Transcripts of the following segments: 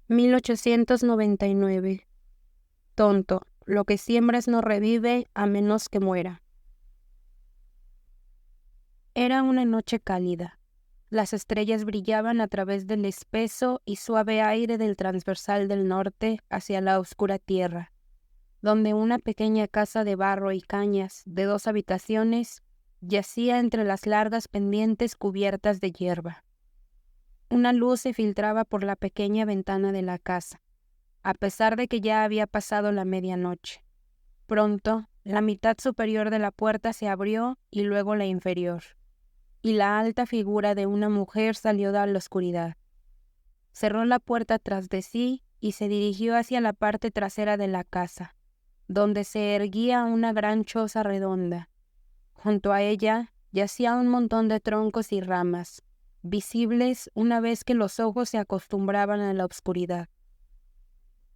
1899. Tonto, lo que siembras no revive a menos que muera. Era una noche cálida. Las estrellas brillaban a través del espeso y suave aire del transversal del norte hacia la oscura tierra, donde una pequeña casa de barro y cañas de 2 habitaciones yacía entre las largas pendientes cubiertas de hierba. Una luz se filtraba por la pequeña ventana de la casa, a pesar de que ya había pasado la medianoche. Pronto, la mitad superior de la puerta se abrió y luego la inferior, y la alta figura de una mujer salió de la oscuridad. Cerró la puerta tras de sí y se dirigió hacia la parte trasera de la casa, donde se erguía una gran choza redonda. Junto a ella yacía un montón de troncos y ramas, visibles una vez que los ojos se acostumbraban a la oscuridad.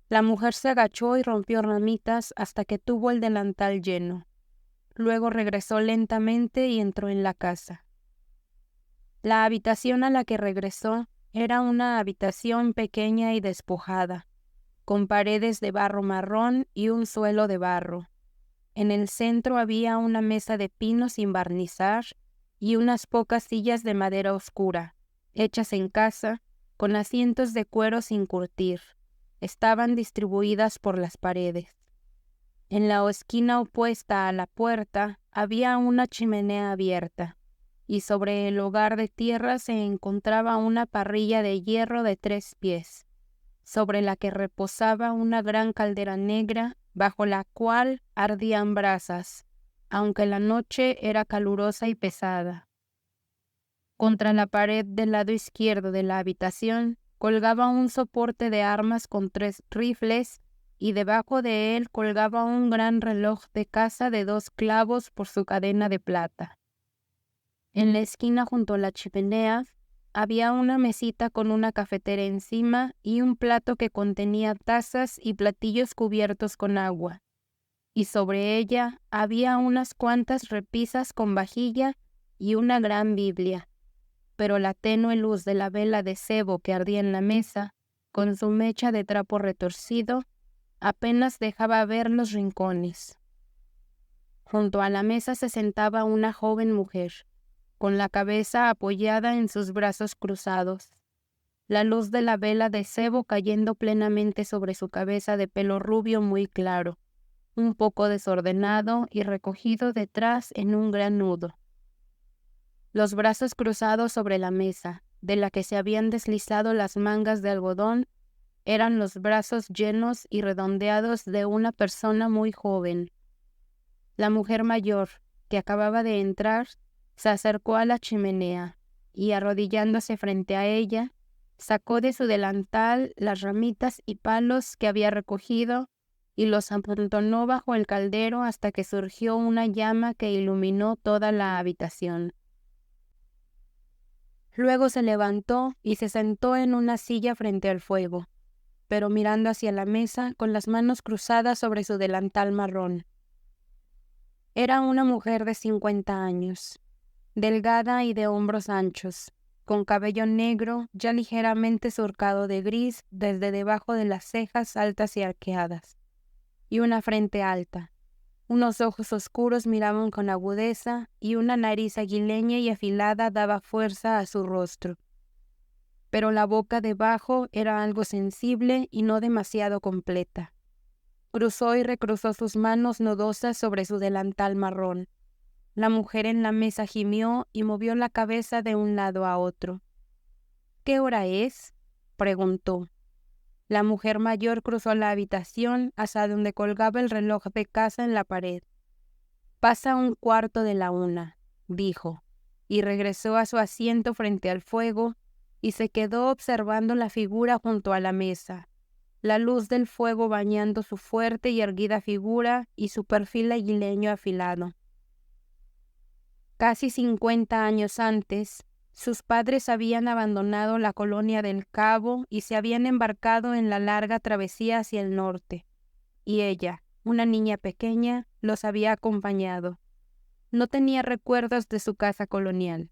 La mujer se agachó y rompió ramitas hasta que tuvo el delantal lleno. Luego regresó lentamente y entró en la casa. La habitación a la que regresó era una habitación pequeña y despojada, con paredes de barro marrón y un suelo de barro. En el centro había una mesa de pino sin barnizar y unas pocas sillas de madera oscura, hechas en casa, con asientos de cuero sin curtir. Estaban distribuidas por las paredes. En la esquina opuesta a la puerta había una chimenea abierta, y sobre el hogar de tierra se encontraba una parrilla de hierro de 3 pies, sobre la que reposaba una gran caldera negra, bajo la cual ardían brasas, aunque la noche era calurosa y pesada. Contra la pared del lado izquierdo de la habitación colgaba un soporte de armas con 3 rifles, y debajo de él colgaba un gran reloj de caza de 2 clavos por su cadena de plata. En la esquina junto a la chimenea había una mesita con una cafetera encima y un plato que contenía tazas y platillos cubiertos con agua, y sobre ella había unas cuantas repisas con vajilla y una gran Biblia, pero la tenue luz de la vela de sebo que ardía en la mesa, con su mecha de trapo retorcido, apenas dejaba ver los rincones. Junto a la mesa se sentaba una joven mujer, con la cabeza apoyada en sus brazos cruzados, la luz de la vela de sebo cayendo plenamente sobre su cabeza de pelo rubio muy claro, un poco desordenado y recogido detrás en un gran nudo. Los brazos cruzados sobre la mesa, de la que se habían deslizado las mangas de algodón, eran los brazos llenos y redondeados de una persona muy joven. La mujer mayor, que acababa de entrar, se acercó a la chimenea y, arrodillándose frente a ella, sacó de su delantal las ramitas y palos que había recogido y los amontonó bajo el caldero hasta que surgió una llama que iluminó toda la habitación. Luego se levantó y se sentó en una silla frente al fuego, pero mirando hacia la mesa con las manos cruzadas sobre su delantal marrón. Era una mujer de 50 años, delgada y de hombros anchos, con cabello negro ya ligeramente surcado de gris desde debajo de las cejas altas y arqueadas, y una frente alta. Unos ojos oscuros miraban con agudeza y una nariz aguileña y afilada daba fuerza a su rostro. Pero la boca debajo era algo sensible y no demasiado completa. Cruzó y recruzó sus manos nudosas sobre su delantal marrón. La mujer en la mesa gimió y movió la cabeza de un lado a otro. ¿Qué hora es?, preguntó. La mujer mayor cruzó la habitación hasta donde colgaba el reloj de casa en la pared. «Pasa 1/4 de la 1», dijo, y regresó a su asiento frente al fuego y se quedó observando la figura junto a la mesa, la luz del fuego bañando su fuerte y erguida figura y su perfil aguileño afilado. Casi 50 años antes, sus padres habían abandonado la colonia del Cabo y se habían embarcado en la larga travesía hacia el norte, y ella, una niña pequeña, los había acompañado. No tenía recuerdos de su casa colonial.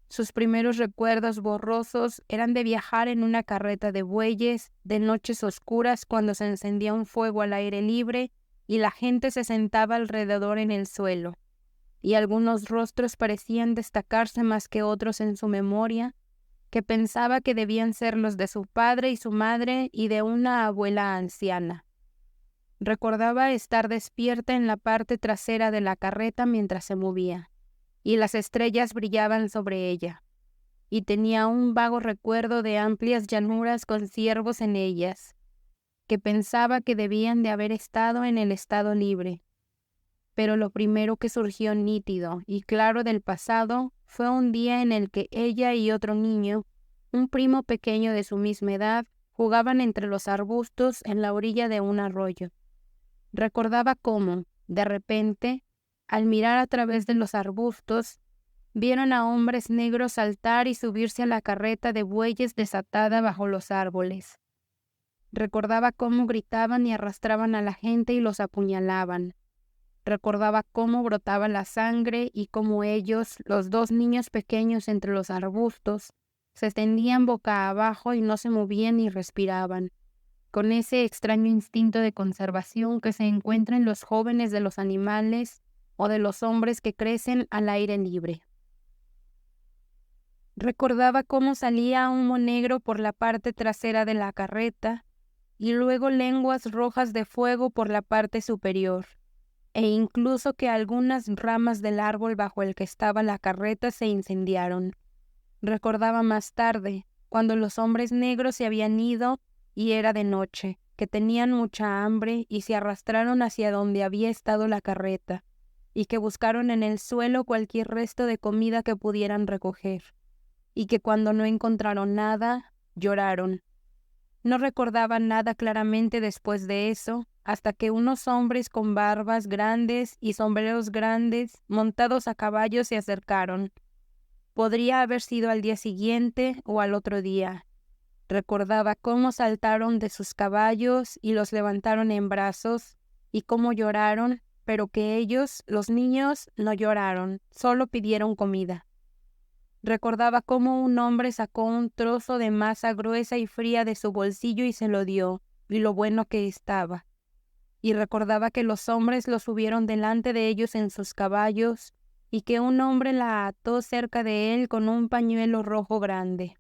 Sus primeros recuerdos borrosos eran de viajar en una carreta de bueyes, de noches oscuras cuando se encendía un fuego al aire libre y la gente se sentaba alrededor en el suelo, y algunos rostros parecían destacarse más que otros en su memoria, que pensaba que debían ser los de su padre y su madre y de una abuela anciana. Recordaba estar despierta en la parte trasera de la carreta mientras se movía, y las estrellas brillaban sobre ella, y tenía un vago recuerdo de amplias llanuras con ciervos en ellas, que pensaba que debían de haber estado en el estado libre. Pero lo primero que surgió nítido y claro del pasado fue un día en el que ella y otro niño, un primo pequeño de su misma edad, jugaban entre los arbustos en la orilla de un arroyo. Recordaba cómo, de repente, al mirar a través de los arbustos, vieron a hombres negros saltar y subirse a la carreta de bueyes desatada bajo los árboles. Recordaba cómo gritaban y arrastraban a la gente y los apuñalaban. Recordaba cómo brotaba la sangre y cómo ellos, los dos niños pequeños entre los arbustos, se extendían boca abajo y no se movían ni respiraban, con ese extraño instinto de conservación que se encuentra en los jóvenes de los animales o de los hombres que crecen al aire libre. Recordaba cómo salía humo negro por la parte trasera de la carreta y luego lenguas rojas de fuego por la parte superior, e incluso que algunas ramas del árbol bajo el que estaba la carreta se incendiaron. Recordaba más tarde, cuando los hombres negros se habían ido y era de noche, que tenían mucha hambre y se arrastraron hacia donde había estado la carreta, y que buscaron en el suelo cualquier resto de comida que pudieran recoger, y que cuando no encontraron nada, lloraron. No recordaba nada claramente después de eso, hasta que unos hombres con barbas grandes y sombreros grandes, montados a caballo, se acercaron. Podría haber sido al día siguiente o al otro día. Recordaba cómo saltaron de sus caballos y los levantaron en brazos, y cómo lloraron, pero que ellos, los niños, no lloraron, solo pidieron comida. Recordaba cómo un hombre sacó un trozo de masa gruesa y fría de su bolsillo y se lo dio, y lo bueno que estaba. Y recordaba que los hombres lo subieron delante de ellos en sus caballos, y que un hombre la ató cerca de él con un pañuelo rojo grande.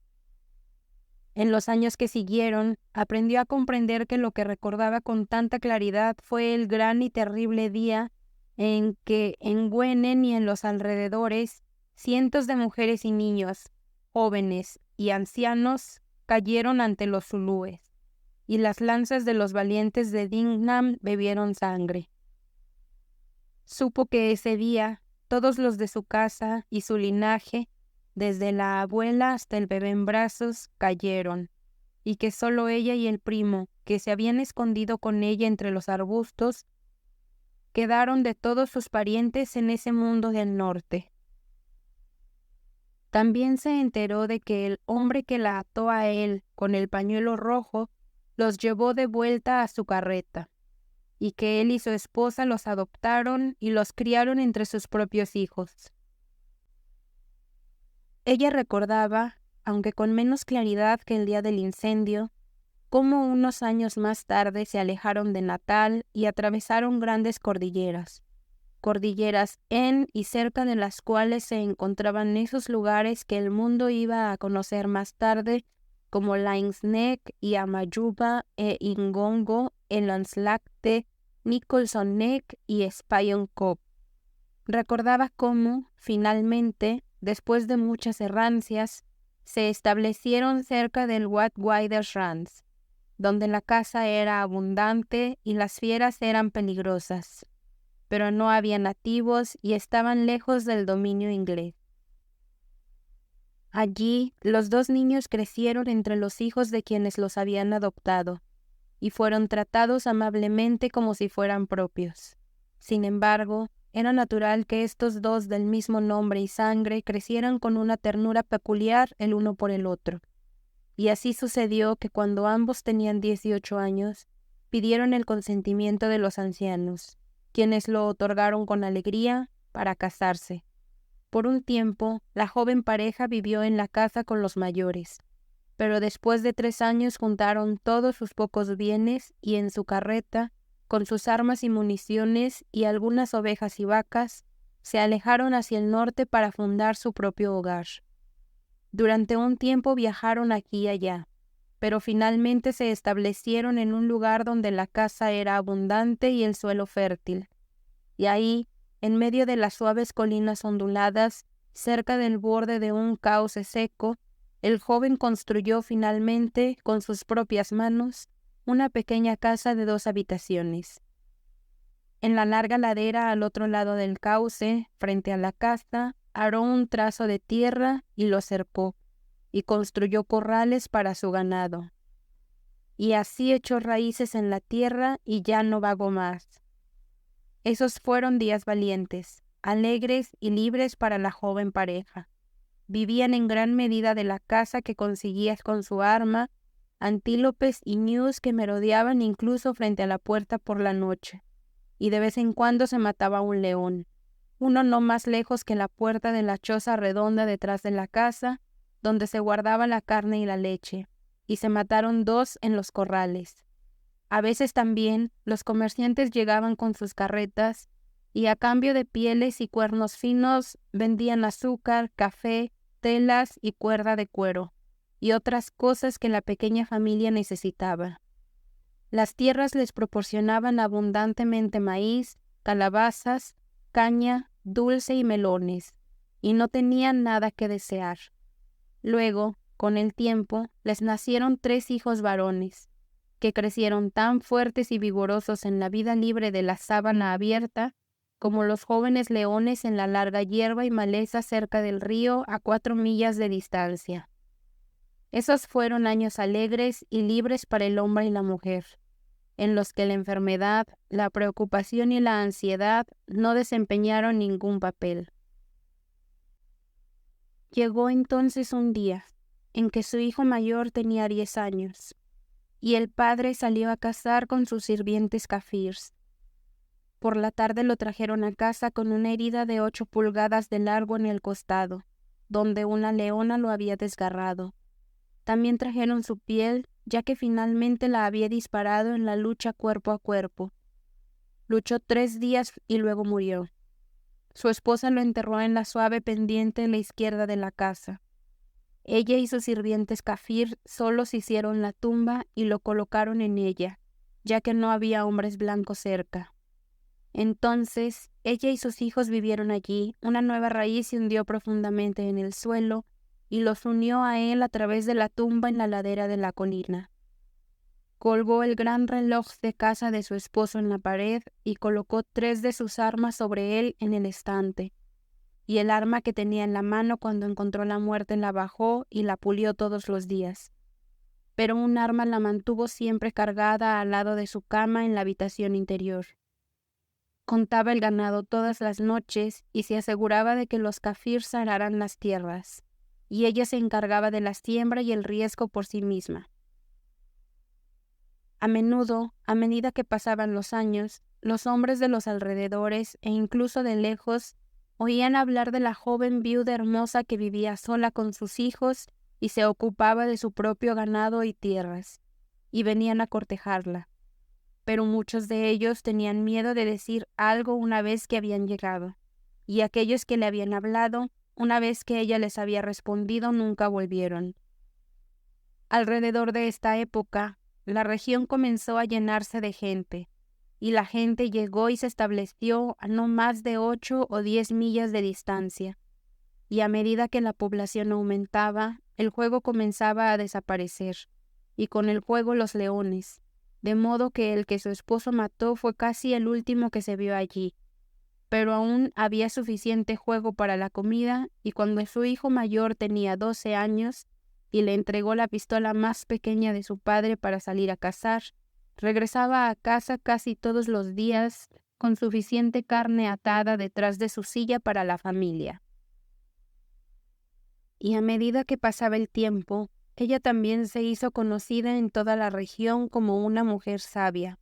En los años que siguieron, aprendió a comprender que lo que recordaba con tanta claridad fue el gran y terrible día en que en Gwenen y en los alrededores cientos de mujeres y niños, jóvenes y ancianos cayeron ante los zulúes, y las lanzas de los valientes de Dignam bebieron sangre. Supo que ese día todos los de su casa y su linaje, desde la abuela hasta el bebé en brazos, cayeron, y que solo ella y el primo, que se habían escondido con ella entre los arbustos, quedaron de todos sus parientes en ese mundo del norte. También se enteró de que el hombre que la ató a él con el pañuelo rojo los llevó de vuelta a su carreta, y que él y su esposa los adoptaron y los criaron entre sus propios hijos. Ella recordaba, aunque con menos claridad que el día del incendio, cómo unos años más tarde se alejaron de Natal y atravesaron grandes cordilleras en y cerca de las cuales se encontraban esos lugares que el mundo iba a conocer más tarde como Laing's Neck y Amayuba e Ingongo, el Lanslacte, Nicholson Neck y Spion Cove. Recordaba cómo, finalmente, después de muchas errancias, se establecieron cerca del Watwider Rands, donde la caza era abundante y las fieras eran peligrosas, pero no había nativos y estaban lejos del dominio inglés. Allí, los dos niños crecieron entre los hijos de quienes los habían adoptado, y fueron tratados amablemente como si fueran propios. Sin embargo, era natural que estos dos del mismo nombre y sangre crecieran con una ternura peculiar el uno por el otro. Y así sucedió que cuando ambos tenían 18 años, pidieron el consentimiento de los ancianos, quienes lo otorgaron con alegría para casarse, Por un tiempo, la joven pareja vivió en la casa con los mayores, pero después de 3 años juntaron todos sus pocos bienes y en su carreta, con sus armas y municiones y algunas ovejas y vacas, se alejaron hacia el norte para fundar su propio hogar. Durante un tiempo viajaron aquí y allá, pero finalmente se establecieron en un lugar donde la caza era abundante y el suelo fértil. Y ahí, en medio de las suaves colinas onduladas, cerca del borde de un cauce seco, el joven construyó finalmente, con sus propias manos, una pequeña casa de 2 habitaciones. En la larga ladera al otro lado del cauce, frente a la casa, aró un trazo de tierra y lo cercó, y construyó corrales para su ganado. Y así echó raíces en la tierra y ya no vagó más. Esos fueron días valientes, alegres y libres para la joven pareja. Vivían en gran medida de la caza que consiguías con su arma, antílopes y ñus que merodeaban incluso frente a la puerta por la noche, y de vez en cuando se mataba un león, uno no más lejos que la puerta de la choza redonda detrás de la casa, donde se guardaba la carne y la leche, y se mataron 2 en los corrales. A veces también los comerciantes llegaban con sus carretas y a cambio de pieles y cuernos finos vendían azúcar, café, telas y cuerda de cuero, y otras cosas que la pequeña familia necesitaba. Las tierras les proporcionaban abundantemente maíz, calabazas, caña, dulce y melones, y no tenían nada que desear. Luego, con el tiempo, les nacieron 3 hijos varones, que crecieron tan fuertes y vigorosos en la vida libre de la sabana abierta, como los jóvenes leones en la larga hierba y maleza cerca del río a 4 millas de distancia. Esos fueron años alegres y libres para el hombre y la mujer, en los que la enfermedad, la preocupación y la ansiedad no desempeñaron ningún papel. Llegó entonces un día en que su hijo mayor tenía 10 años, y el padre salió a cazar con sus sirvientes kafirs. Por la tarde lo trajeron a casa con una herida de 8 pulgadas de largo en el costado, donde una leona lo había desgarrado. También trajeron su piel, ya que finalmente la había disparado en la lucha cuerpo a cuerpo. Luchó 3 días y luego murió. Su esposa lo enterró en la suave pendiente en la izquierda de la casa. Ella y sus sirvientes kafir solos hicieron la tumba y lo colocaron en ella, ya que no había hombres blancos cerca. Entonces, ella y sus hijos vivieron allí, una nueva raíz se hundió profundamente en el suelo y los unió a él a través de la tumba en la ladera de la colina. Colgó el gran reloj de casa de su esposo en la pared y colocó 3 de sus armas sobre él en el estante. Y el arma que tenía en la mano cuando encontró la muerte la bajó y la pulió todos los días. Pero un arma la mantuvo siempre cargada al lado de su cama en la habitación interior. Contaba el ganado todas las noches y se aseguraba de que los kafirs araran las tierras, y ella se encargaba de la siembra y el riesgo por sí misma. A menudo, a medida que pasaban los años, los hombres de los alrededores e incluso de lejos oían hablar de la joven viuda hermosa que vivía sola con sus hijos y se ocupaba de su propio ganado y tierras, y venían a cortejarla. Pero muchos de ellos tenían miedo de decir algo una vez que habían llegado, y aquellos que le habían hablado, una vez que ella les había respondido, nunca volvieron. Alrededor de esta época, la región comenzó a llenarse de gente, y la gente llegó y se estableció a no más de 8 o 10 millas de distancia, y a medida que la población aumentaba, el juego comenzaba a desaparecer, y con el juego los leones, de modo que el que su esposo mató fue casi el último que se vio allí. Pero aún había suficiente juego para la comida, y cuando su hijo mayor tenía 12 años y le entregó la pistola más pequeña de su padre para salir a cazar, regresaba a casa casi todos los días con suficiente carne atada detrás de su silla para la familia. Y a medida que pasaba el tiempo, ella también se hizo conocida en toda la región como una mujer sabia.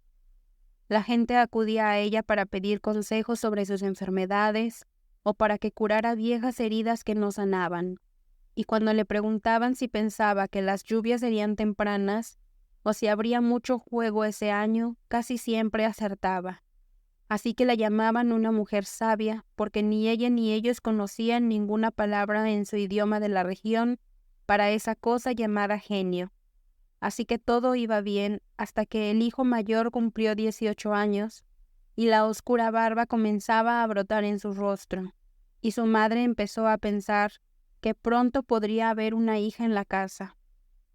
La gente acudía a ella para pedir consejos sobre sus enfermedades, o para que curara viejas heridas que no sanaban. Y cuando le preguntaban si pensaba que las lluvias serían tempranas o si habría mucho juego ese año, casi siempre acertaba. Así que la llamaban una mujer sabia, porque ni ella ni ellos conocían ninguna palabra en su idioma de la región para esa cosa llamada genio. Así que todo iba bien hasta que el hijo mayor cumplió 18 años y la oscura barba comenzaba a brotar en su rostro, y su madre empezó a pensar que pronto podría haber una hija en la casa,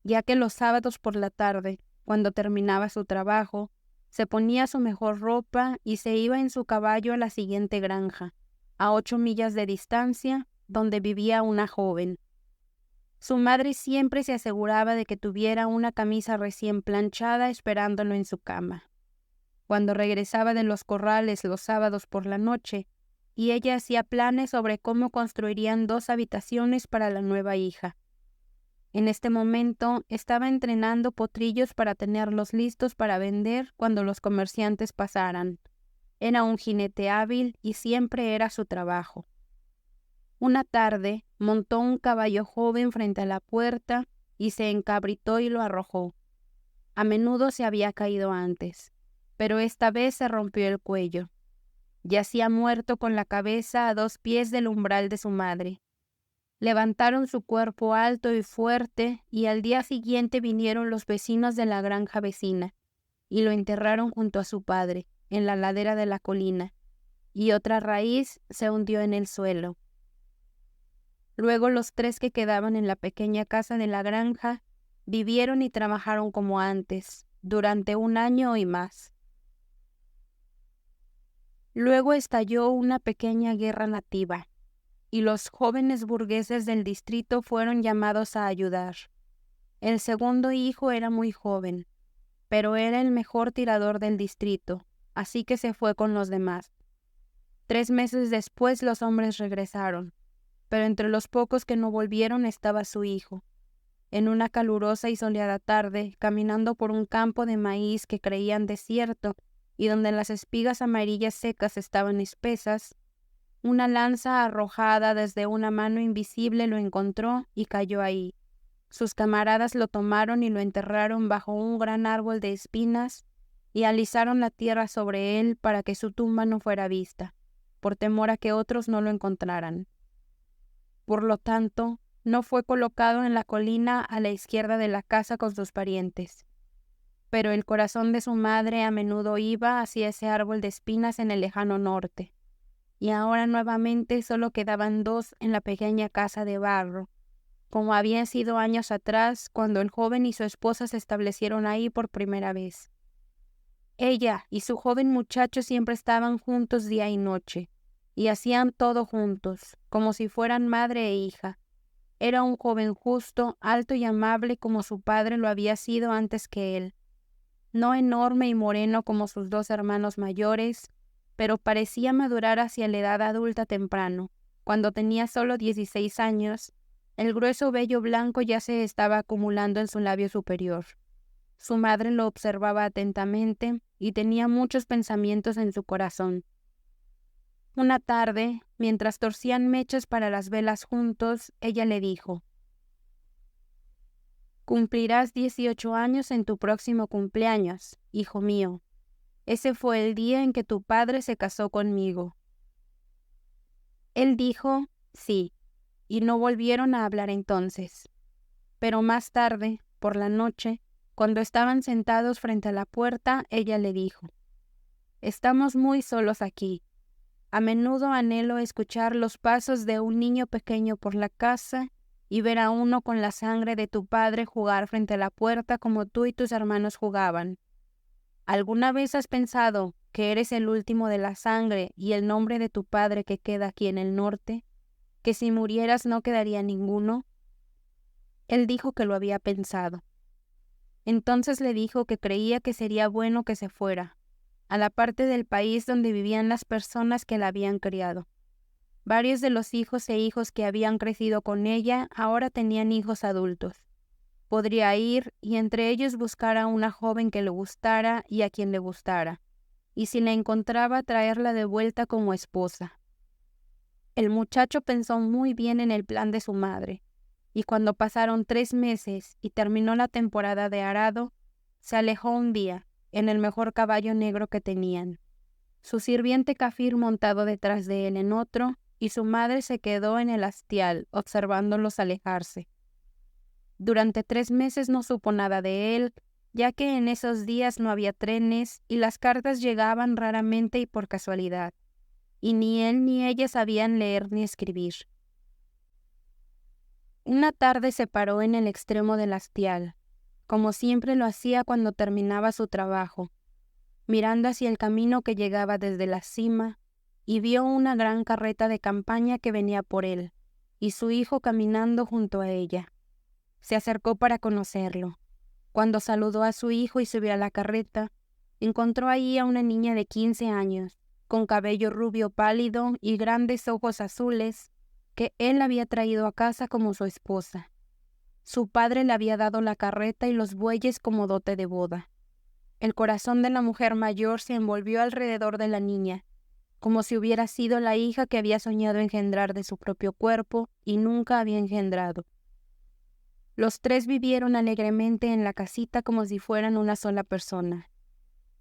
ya que los sábados por la tarde, cuando terminaba su trabajo, se ponía su mejor ropa y se iba en su caballo a la siguiente granja, a 8 millas de distancia, donde vivía una joven. Su madre siempre se aseguraba de que tuviera una camisa recién planchada esperándolo en su cama. Cuando regresaba de los corrales los sábados por la noche, y ella hacía planes sobre cómo construirían 2 habitaciones para la nueva hija. En este momento estaba entrenando potrillos para tenerlos listos para vender cuando los comerciantes pasaran. Era un jinete hábil y siempre era su trabajo. Una tarde montó un caballo joven frente a la puerta y se encabritó y lo arrojó. A menudo se había caído antes, pero esta vez se rompió el cuello. Yacía muerto con la cabeza a 2 pies del umbral de su madre. Levantaron su cuerpo alto y fuerte y al día siguiente vinieron los vecinos de la granja vecina y lo enterraron junto a su padre, en la ladera de la colina, y otra raíz se hundió en el suelo. Luego los 3 que quedaban en la pequeña casa de la granja vivieron y trabajaron como antes, durante 1 año y más. Luego estalló una pequeña guerra nativa, y los jóvenes burgueses del distrito fueron llamados a ayudar. El segundo hijo era muy joven, pero era el mejor tirador del distrito, así que se fue con los demás. 3 meses después los hombres regresaron, pero entre los pocos que no volvieron estaba su hijo. En una calurosa y soleada tarde, caminando por un campo de maíz que creían desierto y donde las espigas amarillas secas estaban espesas, una lanza arrojada desde una mano invisible lo encontró y cayó ahí. Sus camaradas lo tomaron y lo enterraron bajo un gran árbol de espinas y alisaron la tierra sobre él para que su tumba no fuera vista, por temor a que otros no lo encontraran. Por lo tanto, no fue colocado en la colina a la izquierda de la casa con sus parientes. Pero el corazón de su madre a menudo iba hacia ese árbol de espinas en el lejano norte, y ahora nuevamente solo quedaban 2 en la pequeña casa de barro, como habían sido años atrás cuando el joven y su esposa se establecieron ahí por primera vez. Ella y su joven muchacho siempre estaban juntos día y noche, y hacían todo juntos, como si fueran madre e hija. Era un joven justo, alto y amable como su padre lo había sido antes que él. No enorme y moreno como sus 2 hermanos mayores, pero parecía madurar hacia la edad adulta temprano. Cuando tenía solo 16 años, el grueso vello blanco ya se estaba acumulando en su labio superior. Su madre lo observaba atentamente y tenía muchos pensamientos en su corazón. Una tarde, mientras torcían mechas para las velas juntos, ella le dijo: «Cumplirás 18 años en tu próximo cumpleaños, hijo mío. Ese fue el día en que tu padre se casó conmigo». Él dijo sí, y no volvieron a hablar entonces. Pero más tarde, por la noche, cuando estaban sentados frente a la puerta, ella le dijo: «Estamos muy solos aquí. A menudo anhelo escuchar los pasos de un niño pequeño por la casa y ver a uno con la sangre de tu padre jugar frente a la puerta como tú y tus hermanos jugaban. ¿Alguna vez has pensado que eres el último de la sangre y el nombre de tu padre que queda aquí en el norte? ¿Que si murieras no quedaría ninguno?» Él dijo que lo había pensado. Entonces le dijo que creía que sería bueno que se fuera a la parte del país donde vivían las personas que la habían criado. Varios de los hijos e hijos que habían crecido con ella ahora tenían hijos adultos. Podría ir y entre ellos buscar a una joven que le gustara y a quien le gustara, y si la encontraba traerla de vuelta como esposa. El muchacho pensó muy bien en el plan de su madre, y cuando pasaron 3 meses y terminó la temporada de arado, se alejó un día, en el mejor caballo negro que tenían. Su sirviente Kafir montado detrás de él en otro, y su madre se quedó en el hastial, observándolos alejarse. Durante 3 meses no supo nada de él, ya que en esos días no había trenes y las cartas llegaban raramente y por casualidad, y ni él ni ella sabían leer ni escribir. Una tarde se paró en el extremo del hastial, como siempre lo hacía cuando terminaba su trabajo, mirando hacia el camino que llegaba desde la cima, y vio una gran carreta de campaña que venía por él, y su hijo caminando junto a ella. Se acercó para conocerlo. Cuando saludó a su hijo y subió a la carreta, encontró ahí a una niña de 15 años, con cabello rubio pálido y grandes ojos azules, que él había traído a casa como su esposa. Su padre le había dado la carreta y los bueyes como dote de boda. El corazón de la mujer mayor se envolvió alrededor de la niña, como si hubiera sido la hija que había soñado engendrar de su propio cuerpo y nunca había engendrado. Los 3 vivieron alegremente en la casita como si fueran una sola persona.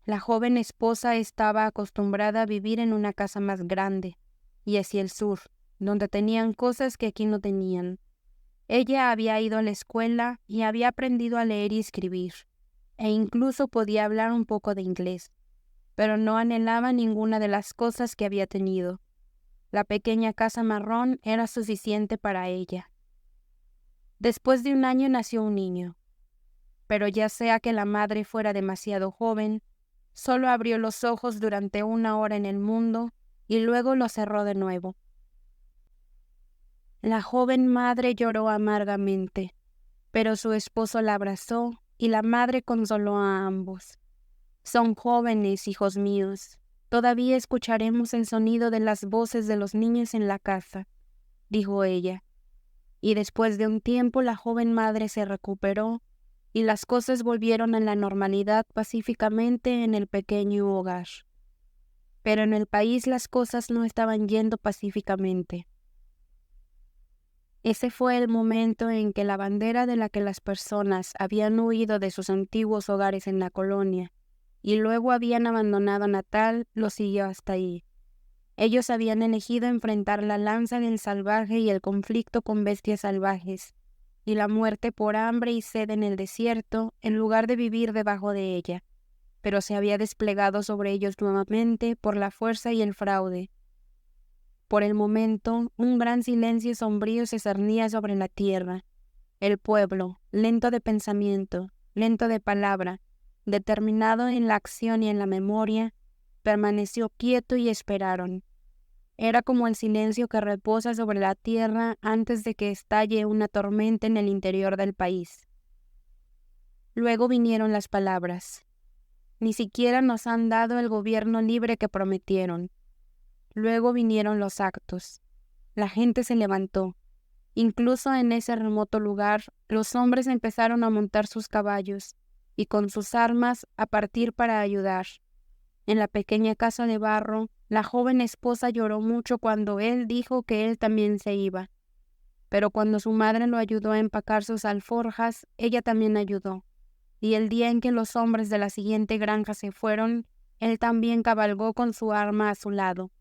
La joven esposa estaba acostumbrada a vivir en una casa más grande, y hacia el sur, donde tenían cosas que aquí no tenían. Ella había ido a la escuela y había aprendido a leer y escribir, e incluso podía hablar un poco de inglés, pero no anhelaba ninguna de las cosas que había tenido. La pequeña casa marrón era suficiente para ella. Después de un año nació un niño, pero ya sea que la madre fuera demasiado joven, solo abrió los ojos durante 1 hora en el mundo y luego los cerró de nuevo. La joven madre lloró amargamente, pero su esposo la abrazó y la madre consoló a ambos. Son jóvenes, hijos míos. Todavía escucharemos el sonido de las voces de los niños en la casa, dijo ella. Y después de un tiempo la joven madre se recuperó y las cosas volvieron a la normalidad pacíficamente en el pequeño hogar. Pero en el país las cosas no estaban yendo pacíficamente. Ese fue el momento en que la bandera de la que las personas habían huido de sus antiguos hogares en la colonia y luego habían abandonado Natal lo siguió hasta ahí. Ellos habían elegido enfrentar la lanza del salvaje y el conflicto con bestias salvajes, y la muerte por hambre y sed en el desierto, en lugar de vivir debajo de ella, pero se había desplegado sobre ellos nuevamente por la fuerza y el fraude. Por el momento, un gran silencio sombrío se cernía sobre la tierra. El pueblo, lento de pensamiento, lento de palabra, determinado en la acción y en la memoria, permaneció quieto y esperaron. Era como el silencio que reposa sobre la tierra antes de que estalle una tormenta en el interior del país. Luego vinieron las palabras. Ni siquiera nos han dado el gobierno libre que prometieron. Luego vinieron los actos. La gente se levantó. Incluso en ese remoto lugar, los hombres empezaron a montar sus caballos y con sus armas a partir para ayudar. En la pequeña casa de barro, la joven esposa lloró mucho cuando él dijo que él también se iba. Pero cuando su madre lo ayudó a empacar sus alforjas, ella también ayudó. Y el día en que los hombres de la siguiente granja se fueron, él también cabalgó con su arma a su lado.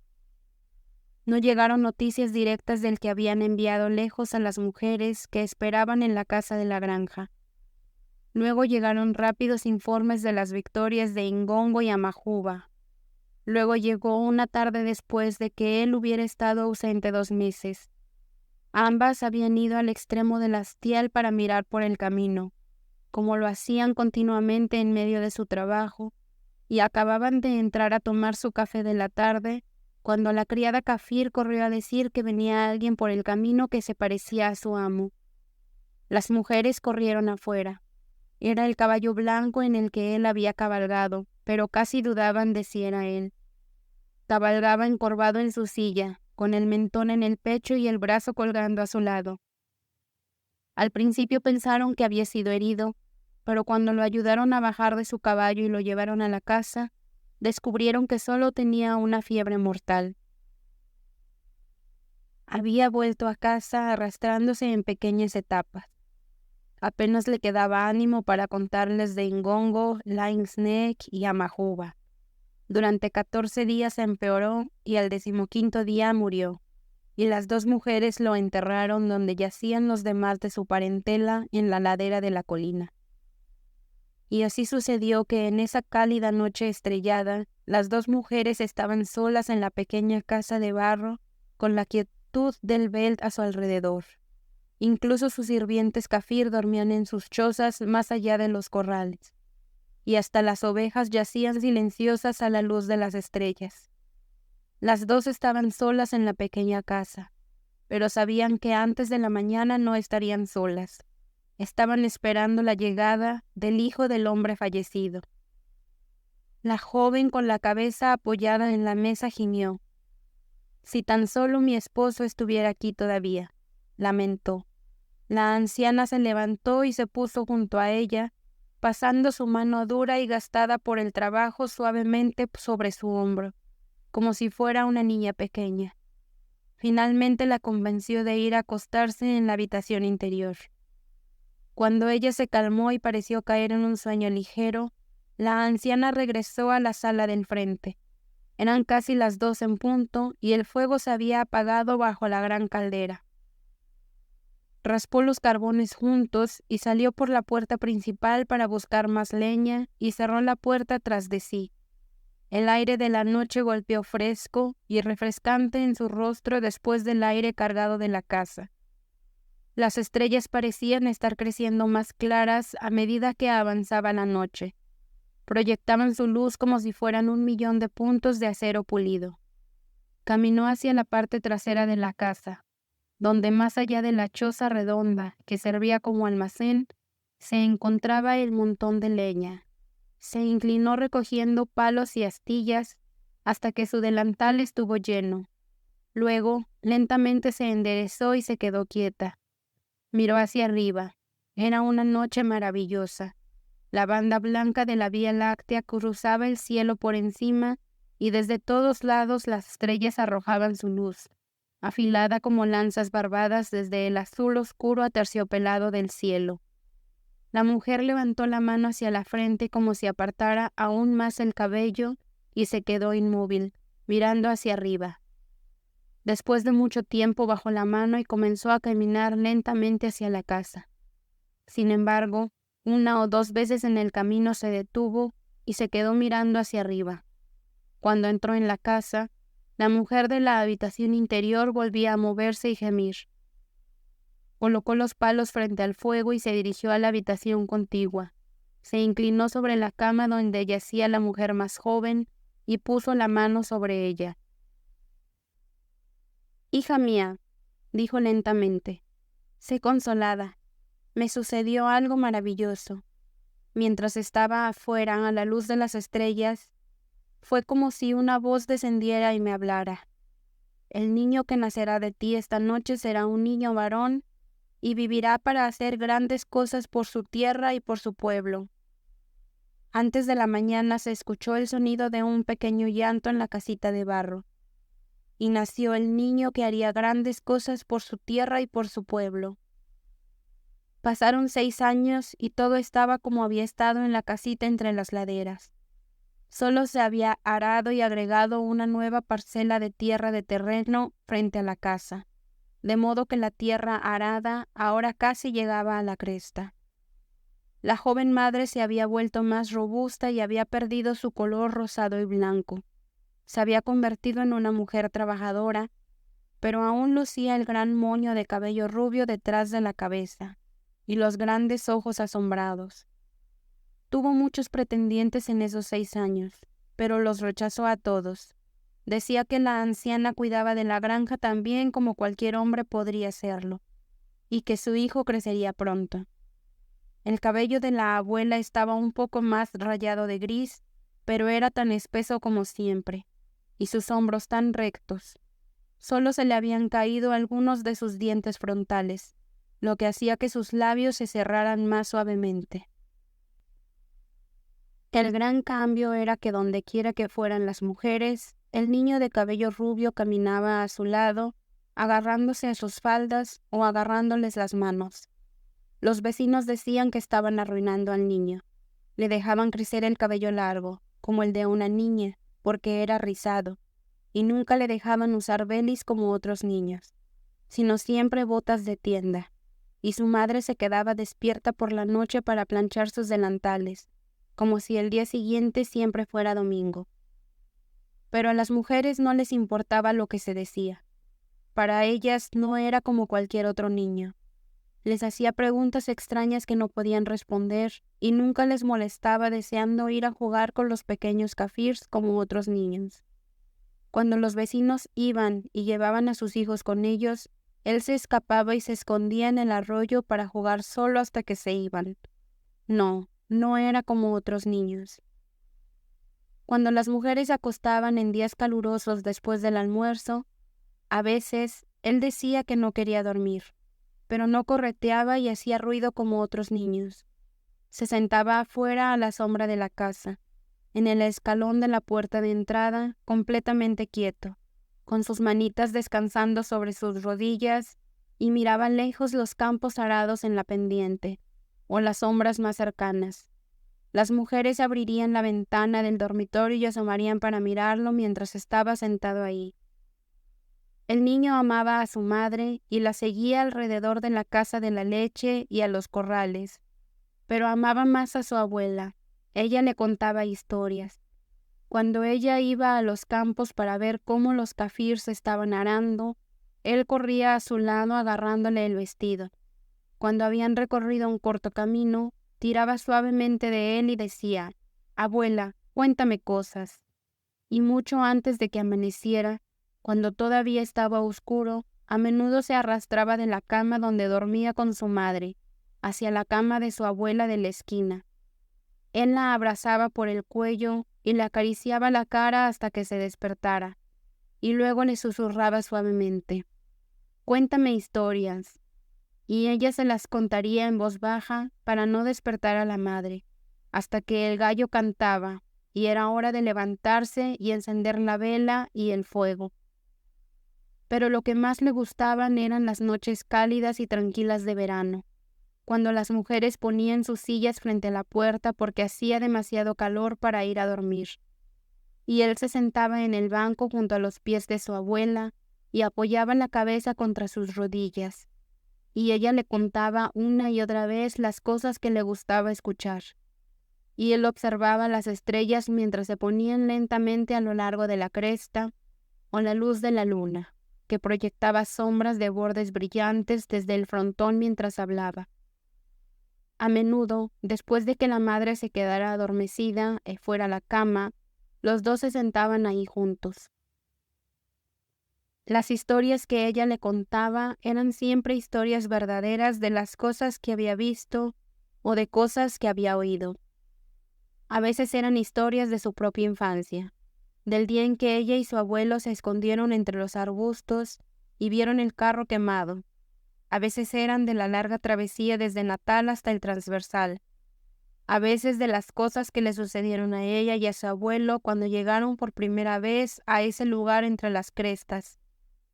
No llegaron noticias directas del que habían enviado lejos a las mujeres que esperaban en la casa de la granja. Luego llegaron rápidos informes de las victorias de Ingongo y Amajuba. Luego llegó una tarde después de que él hubiera estado ausente 2 meses. Ambas habían ido al extremo del hastial para mirar por el camino, como lo hacían continuamente en medio de su trabajo, y acababan de entrar a tomar su café de la tarde, cuando la criada Kafir corrió a decir que venía alguien por el camino que se parecía a su amo. Las mujeres corrieron afuera. Era el caballo blanco en el que él había cabalgado, pero casi dudaban de si era él. Cabalgaba encorvado en su silla, con el mentón en el pecho y el brazo colgando a su lado. Al principio pensaron que había sido herido, pero cuando lo ayudaron a bajar de su caballo y lo llevaron a la casa, descubrieron que solo tenía una fiebre mortal. Había vuelto a casa arrastrándose en pequeñas etapas. Apenas le quedaba ánimo para contarles de Ingongo, Lynx Neck y Amajuba. Durante 14 días se empeoró y al 15º día murió, y las 2 mujeres lo enterraron donde yacían los demás de su parentela en la ladera de la colina. Y así sucedió que en esa cálida noche estrellada, las 2 mujeres estaban solas en la pequeña casa de barro, con la quietud del veld a su alrededor. Incluso sus sirvientes kafir dormían en sus chozas más allá de los corrales, y hasta las ovejas yacían silenciosas a la luz de las estrellas. Las 2 estaban solas en la pequeña casa, pero sabían que antes de la mañana no estarían solas. Estaban esperando la llegada del hijo del hombre fallecido. La joven, con la cabeza apoyada en la mesa, gimió. «Si tan solo mi esposo estuviera aquí todavía», lamentó. La anciana se levantó y se puso junto a ella, pasando su mano dura y gastada por el trabajo suavemente sobre su hombro, como si fuera una niña pequeña. Finalmente la convenció de ir a acostarse en la habitación interior. Cuando ella se calmó y pareció caer en un sueño ligero, la anciana regresó a la sala del frente. Eran casi las 2 en punto y el fuego se había apagado bajo la gran caldera. Raspó los carbones juntos y salió por la puerta principal para buscar más leña y cerró la puerta tras de sí. El aire de la noche golpeó fresco y refrescante en su rostro después del aire cargado de la casa. Las estrellas parecían estar creciendo más claras a medida que avanzaba la noche. Proyectaban su luz como si fueran 1.000.000 de puntos de acero pulido. Caminó hacia la parte trasera de la casa, donde más allá de la choza redonda que servía como almacén, se encontraba el montón de leña. Se inclinó recogiendo palos y astillas hasta que su delantal estuvo lleno. Luego, lentamente se enderezó y se quedó quieta. Miró hacia arriba. Era una noche maravillosa. La banda blanca de la Vía Láctea cruzaba el cielo por encima y desde todos lados las estrellas arrojaban su luz, afilada como lanzas barbadas desde el azul oscuro aterciopelado del cielo. La mujer levantó la mano hacia la frente como si apartara aún más el cabello y se quedó inmóvil, mirando hacia arriba. Después de mucho tiempo bajó la mano y comenzó a caminar lentamente hacia la casa. Sin embargo, 1 o 2 veces en el camino se detuvo y se quedó mirando hacia arriba. Cuando entró en la casa, la mujer de la habitación interior volvía a moverse y gemir. Colocó los palos frente al fuego y se dirigió a la habitación contigua. Se inclinó sobre la cama donde yacía la mujer más joven y puso la mano sobre ella. «Hija mía», dijo lentamente, «sé consolada. Me sucedió algo maravilloso. Mientras estaba afuera a la luz de las estrellas, fue como si una voz descendiera y me hablara. El niño que nacerá de ti esta noche será un niño varón y vivirá para hacer grandes cosas por su tierra y por su pueblo». Antes de la mañana se escuchó el sonido de un pequeño llanto en la casita de barro. Y nació el niño que haría grandes cosas por su tierra y por su pueblo. Pasaron 6 años y todo estaba como había estado en la casita entre las laderas. Solo se había arado y agregado una nueva parcela de tierra de terreno frente a la casa, de modo que la tierra arada ahora casi llegaba a la cresta. La joven madre se había vuelto más robusta y había perdido su color rosado y blanco. Se había convertido en una mujer trabajadora, pero aún lucía el gran moño de cabello rubio detrás de la cabeza y los grandes ojos asombrados. Tuvo muchos pretendientes en esos 6 años, pero los rechazó a todos. Decía que la anciana cuidaba de la granja tan bien como cualquier hombre podría hacerlo, y que su hijo crecería pronto. El cabello de la abuela estaba un poco más rayado de gris, pero era tan espeso como siempre, y sus hombros tan rectos. Solo se le habían caído algunos de sus dientes frontales, lo que hacía que sus labios se cerraran más suavemente. El gran cambio era que dondequiera que fueran las mujeres, el niño de cabello rubio caminaba a su lado agarrándose a sus faldas o agarrándoles las manos. Los vecinos decían que estaban arruinando al niño. Le dejaban crecer el cabello largo, como el de una niña, porque era rizado, y nunca le dejaban usar belis como otros niños, sino siempre botas de tienda, y su madre se quedaba despierta por la noche para planchar sus delantales, como si el día siguiente siempre fuera domingo. Pero a las mujeres no les importaba lo que se decía. Para ellas no era como cualquier otro niño. Les hacía preguntas extrañas que no podían responder y nunca les molestaba deseando ir a jugar con los pequeños kafirs como otros niños. Cuando los vecinos iban y llevaban a sus hijos con ellos, él se escapaba y se escondía en el arroyo para jugar solo hasta que se iban. No, no era como otros niños. Cuando las mujeres se acostaban en días calurosos después del almuerzo, a veces él decía que no quería dormir, pero no correteaba y hacía ruido como otros niños. Se sentaba afuera a la sombra de la casa, en el escalón de la puerta de entrada, completamente quieto, con sus manitas descansando sobre sus rodillas, y miraba lejos los campos arados en la pendiente, o las sombras más cercanas. Las mujeres abrirían la ventana del dormitorio y asomarían para mirarlo mientras estaba sentado ahí. El niño amaba a su madre y la seguía alrededor de la casa de la leche y a los corrales, pero amaba más a su abuela. Ella le contaba historias. Cuando ella iba a los campos para ver cómo los kafirs estaban arando, él corría a su lado agarrándole el vestido. Cuando habían recorrido un corto camino, tiraba suavemente de él y decía: «Abuela, cuéntame cosas». Y mucho antes de que amaneciera, cuando todavía estaba oscuro, a menudo se arrastraba de la cama donde dormía con su madre, hacia la cama de su abuela de la esquina. Él la abrazaba por el cuello y le acariciaba la cara hasta que se despertara, y luego le susurraba suavemente: «Cuéntame historias», y ella se las contaría en voz baja para no despertar a la madre, hasta que el gallo cantaba, y era hora de levantarse y encender la vela y el fuego. Pero lo que más le gustaban eran las noches cálidas y tranquilas de verano, cuando las mujeres ponían sus sillas frente a la puerta porque hacía demasiado calor para ir a dormir, y él se sentaba en el banco junto a los pies de su abuela y apoyaba la cabeza contra sus rodillas, y ella le contaba una y otra vez las cosas que le gustaba escuchar, y él observaba las estrellas mientras se ponían lentamente a lo largo de la cresta, o la luz de la luna, que proyectaba sombras de bordes brillantes desde el frontón mientras hablaba. A menudo, después de que la madre se quedara adormecida y fuera a la cama, los dos se sentaban ahí juntos. Las historias que ella le contaba eran siempre historias verdaderas de las cosas que había visto o de cosas que había oído. A veces eran historias de su propia infancia, del día en que ella y su abuelo se escondieron entre los arbustos y vieron el carro quemado. A veces eran de la larga travesía desde Natal hasta el Transversal. A veces de las cosas que le sucedieron a ella y a su abuelo cuando llegaron por primera vez a ese lugar entre las crestas,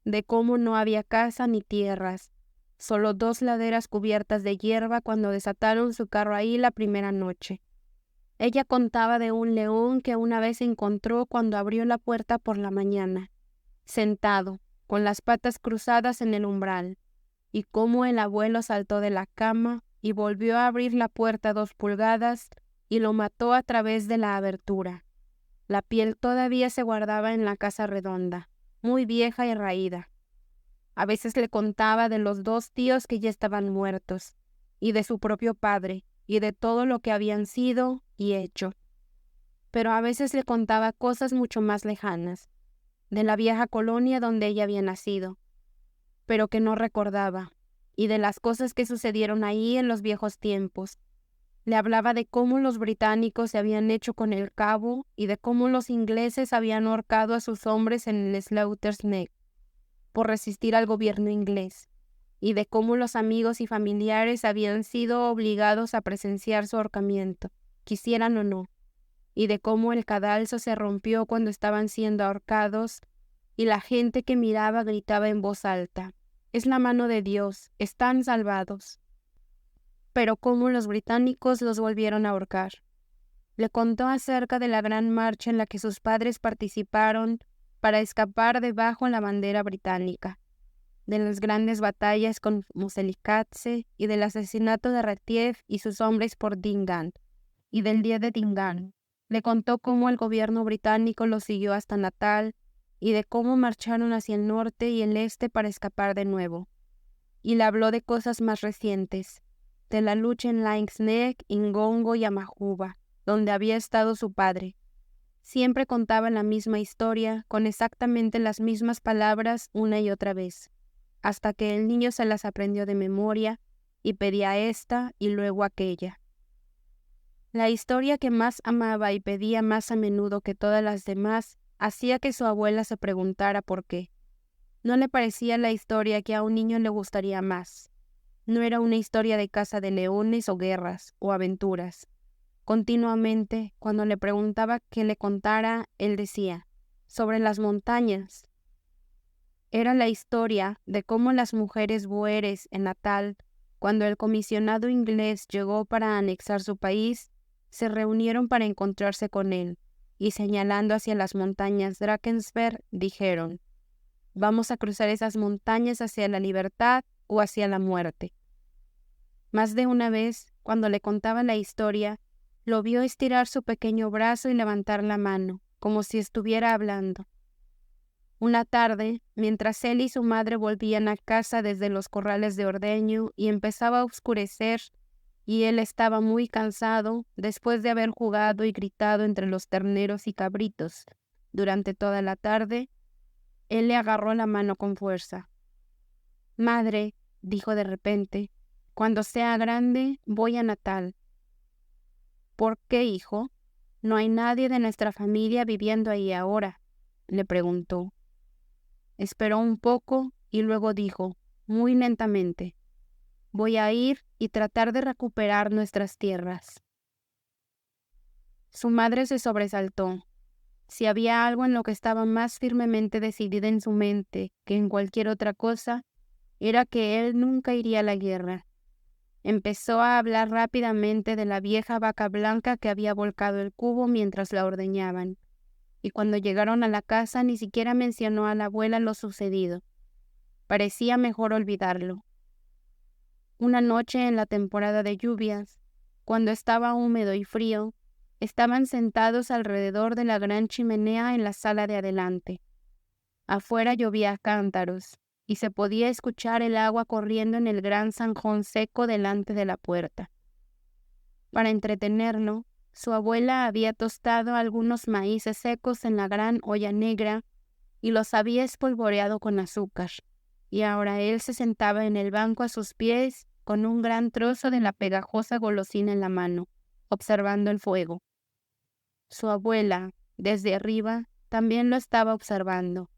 de cómo no había casa ni tierras, solo 2 laderas cubiertas de hierba cuando desataron su carro ahí la primera noche. Ella contaba de un león que una vez encontró cuando abrió la puerta por la mañana, sentado, con las patas cruzadas en el umbral, y cómo el abuelo saltó de la cama y volvió a abrir la puerta 2 pulgadas y lo mató a través de la abertura. La piel todavía se guardaba en la casa redonda, muy vieja y raída. A veces le contaba de los 2 tíos que ya estaban muertos, y de su propio padre, y de todo lo que habían sido y hecho. Pero a veces le contaba cosas mucho más lejanas, de la vieja colonia donde ella había nacido, pero que no recordaba, y de las cosas que sucedieron ahí en los viejos tiempos. Le hablaba de cómo los británicos se habían hecho con el Cabo y de cómo los ingleses habían ahorcado a sus hombres en el Slaughter's Neck por resistir al gobierno inglés, y de cómo los amigos y familiares habían sido obligados a presenciar su ahorcamiento, quisieran o no, y de cómo el cadalso se rompió cuando estaban siendo ahorcados, y la gente que miraba gritaba en voz alta: «Es la mano de Dios, están salvados». Pero cómo los británicos los volvieron a ahorcar. Le contó acerca de la gran marcha en la que sus padres participaron para escapar debajo la bandera británica, de las grandes batallas con Moselikaze y del asesinato de Retief y sus hombres por Dingaan, y del día de Dingaan. Le contó cómo el gobierno británico los siguió hasta Natal y de cómo marcharon hacia el norte y el este para escapar de nuevo. Y le habló de cosas más recientes, de la lucha en Laing's Neck, Ingongo y Amajuba, donde había estado su padre. Siempre contaba la misma historia, con exactamente las mismas palabras una y otra vez, hasta que el niño se las aprendió de memoria y pedía esta y luego aquella. La historia que más amaba y pedía más a menudo que todas las demás hacía que su abuela se preguntara por qué. No le parecía la historia que a un niño le gustaría más. No era una historia de caza de leones o guerras o aventuras. Continuamente, cuando le preguntaba que le contara, él decía: «Sobre las montañas». Era la historia de cómo las mujeres boeres en Natal, cuando el comisionado inglés llegó para anexar su país, se reunieron para encontrarse con él, y señalando hacia las montañas Drakensberg, dijeron: «Vamos a cruzar esas montañas hacia la libertad o hacia la muerte». Más de una vez, cuando le contaba la historia, lo vio estirar su pequeño brazo y levantar la mano, como si estuviera hablando. Una tarde, mientras él y su madre volvían a casa desde los corrales de ordeño y empezaba a oscurecer, y él estaba muy cansado después de haber jugado y gritado entre los terneros y cabritos durante toda la tarde, él le agarró la mano con fuerza. «Madre», dijo de repente, «cuando sea grande voy a Natal». «¿Por qué, hijo? ¿No hay nadie de nuestra familia viviendo ahí ahora?», le preguntó. Esperó un poco y luego dijo, muy lentamente: «Voy a ir y tratar de recuperar nuestras tierras». Su madre se sobresaltó. Si había algo en lo que estaba más firmemente decidida en su mente que en cualquier otra cosa, era que él nunca iría a la guerra. Empezó a hablar rápidamente de la vieja vaca blanca que había volcado el cubo mientras la ordeñaban, y cuando llegaron a la casa ni siquiera mencionó a la abuela lo sucedido. Parecía mejor olvidarlo. Una noche en la temporada de lluvias, cuando estaba húmedo y frío, estaban sentados alrededor de la gran chimenea en la sala de adelante. Afuera llovía a cántaros, y se podía escuchar el agua corriendo en el gran zanjón seco delante de la puerta. Para entretenerlo, su abuela había tostado algunos maíces secos en la gran olla negra y los había espolvoreado con azúcar, y ahora él se sentaba en el banco a sus pies con un gran trozo de la pegajosa golosina en la mano, observando el fuego. Su abuela, desde arriba, también lo estaba observando,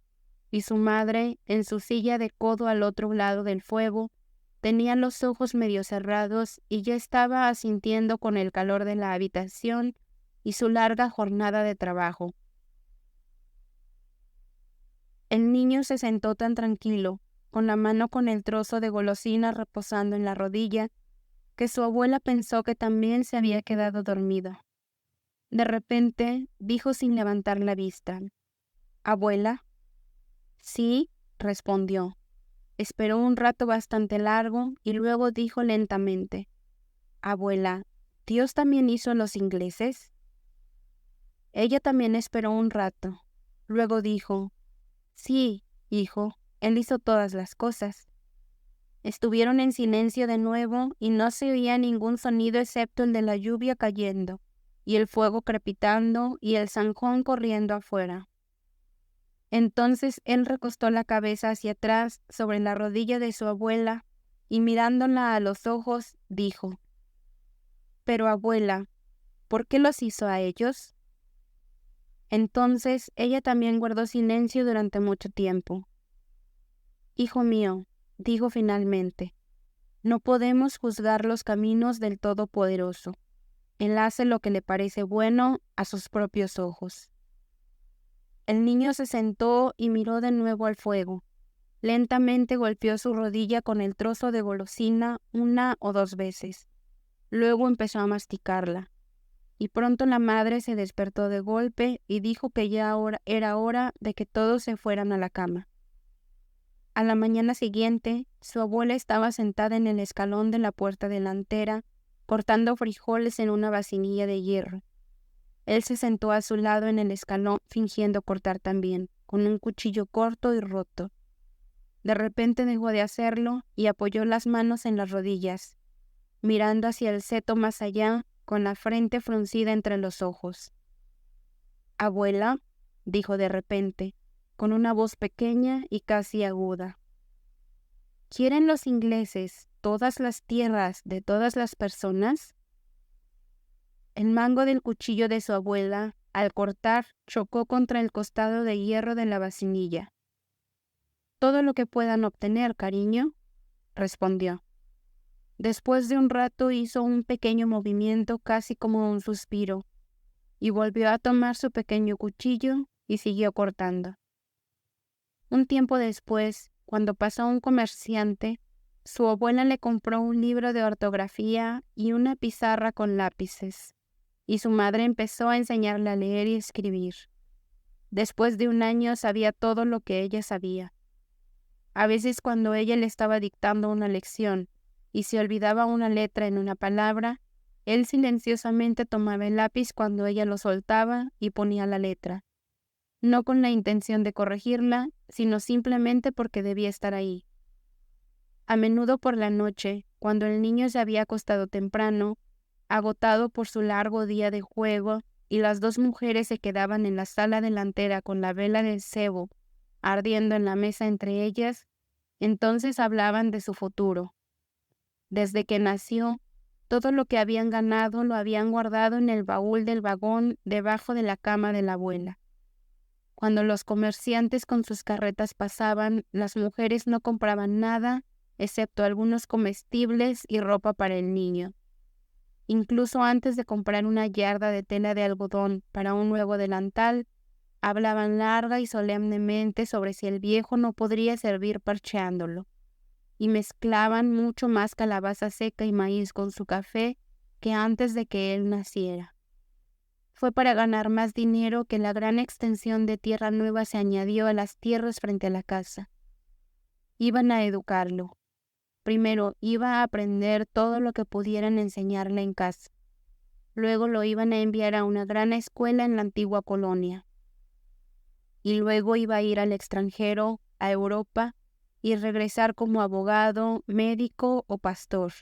y su madre, en su silla de codo al otro lado del fuego, tenía los ojos medio cerrados y ya estaba asintiendo con el calor de la habitación y su larga jornada de trabajo. El niño se sentó tan tranquilo, con la mano con el trozo de golosina reposando en la rodilla, que su abuela pensó que también se había quedado dormido. De repente, dijo sin levantar la vista: «¿Abuela?». «Sí», respondió. Esperó un rato bastante largo y luego dijo lentamente: «Abuela, ¿Dios también hizo a los ingleses?». Ella también esperó un rato. Luego dijo: «Sí, hijo, Él hizo todas las cosas». Estuvieron en silencio de nuevo y no se oía ningún sonido excepto el de la lluvia cayendo, y el fuego crepitando y el zanjón corriendo afuera. Entonces él recostó la cabeza hacia atrás sobre la rodilla de su abuela y mirándola a los ojos dijo: «Pero abuela, ¿por qué los hizo a ellos?». Entonces ella también guardó silencio durante mucho tiempo. «Hijo mío», dijo finalmente, «no podemos juzgar los caminos del Todopoderoso. Él hace lo que le parece bueno a sus propios ojos». El niño se sentó y miró de nuevo al fuego. Lentamente golpeó su rodilla con el trozo de golosina 1 o 2 veces. Luego empezó a masticarla. Y pronto la madre se despertó de golpe y dijo que ya era hora de que todos se fueran a la cama. A la mañana siguiente, su abuela estaba sentada en el escalón de la puerta delantera, cortando frijoles en una vasinilla de hierro. Él se sentó a su lado en el escalón fingiendo cortar también, con un cuchillo corto y roto. De repente dejó de hacerlo y apoyó las manos en las rodillas, mirando hacia el seto más allá, con la frente fruncida entre los ojos. «Abuela», dijo de repente, con una voz pequeña y casi aguda. «¿Quieren los ingleses todas las tierras de todas las personas?» El mango del cuchillo de su abuela, al cortar, chocó contra el costado de hierro de la vasinilla. «Todo lo que puedan obtener, cariño», respondió. Después de un rato hizo un pequeño movimiento casi como un suspiro, y volvió a tomar su pequeño cuchillo y siguió cortando. Un tiempo después, cuando pasó un comerciante, su abuela le compró un libro de ortografía y una pizarra con lápices, y su madre empezó a enseñarle a leer y escribir. Después de un año sabía todo lo que ella sabía. A veces cuando ella le estaba dictando una lección y se olvidaba una letra en una palabra, él silenciosamente tomaba el lápiz cuando ella lo soltaba y ponía la letra, no con la intención de corregirla, sino simplemente porque debía estar ahí. A menudo por la noche, cuando el niño se había acostado temprano, agotado por su largo día de juego, y las dos mujeres se quedaban en la sala delantera con la vela del cebo ardiendo en la mesa entre ellas, entonces hablaban de su futuro. Desde que nació, todo lo que habían ganado lo habían guardado en el baúl del vagón debajo de la cama de la abuela. Cuando los comerciantes con sus carretas pasaban, las mujeres no compraban nada, excepto algunos comestibles y ropa para el niño. Incluso antes de comprar una yarda de tela de algodón para un nuevo delantal, hablaban larga y solemnemente sobre si el viejo no podría servir parcheándolo, y mezclaban mucho más calabaza seca y maíz con su café que antes de que él naciera. Fue para ganar más dinero que la gran extensión de tierra nueva se añadió a las tierras frente a la casa. Iban a educarlo. Primero iba a aprender todo lo que pudieran enseñarle en casa. Luego lo iban a enviar a una gran escuela en la antigua colonia. Y luego iba a ir al extranjero, a Europa, y regresar como abogado, médico o pastor.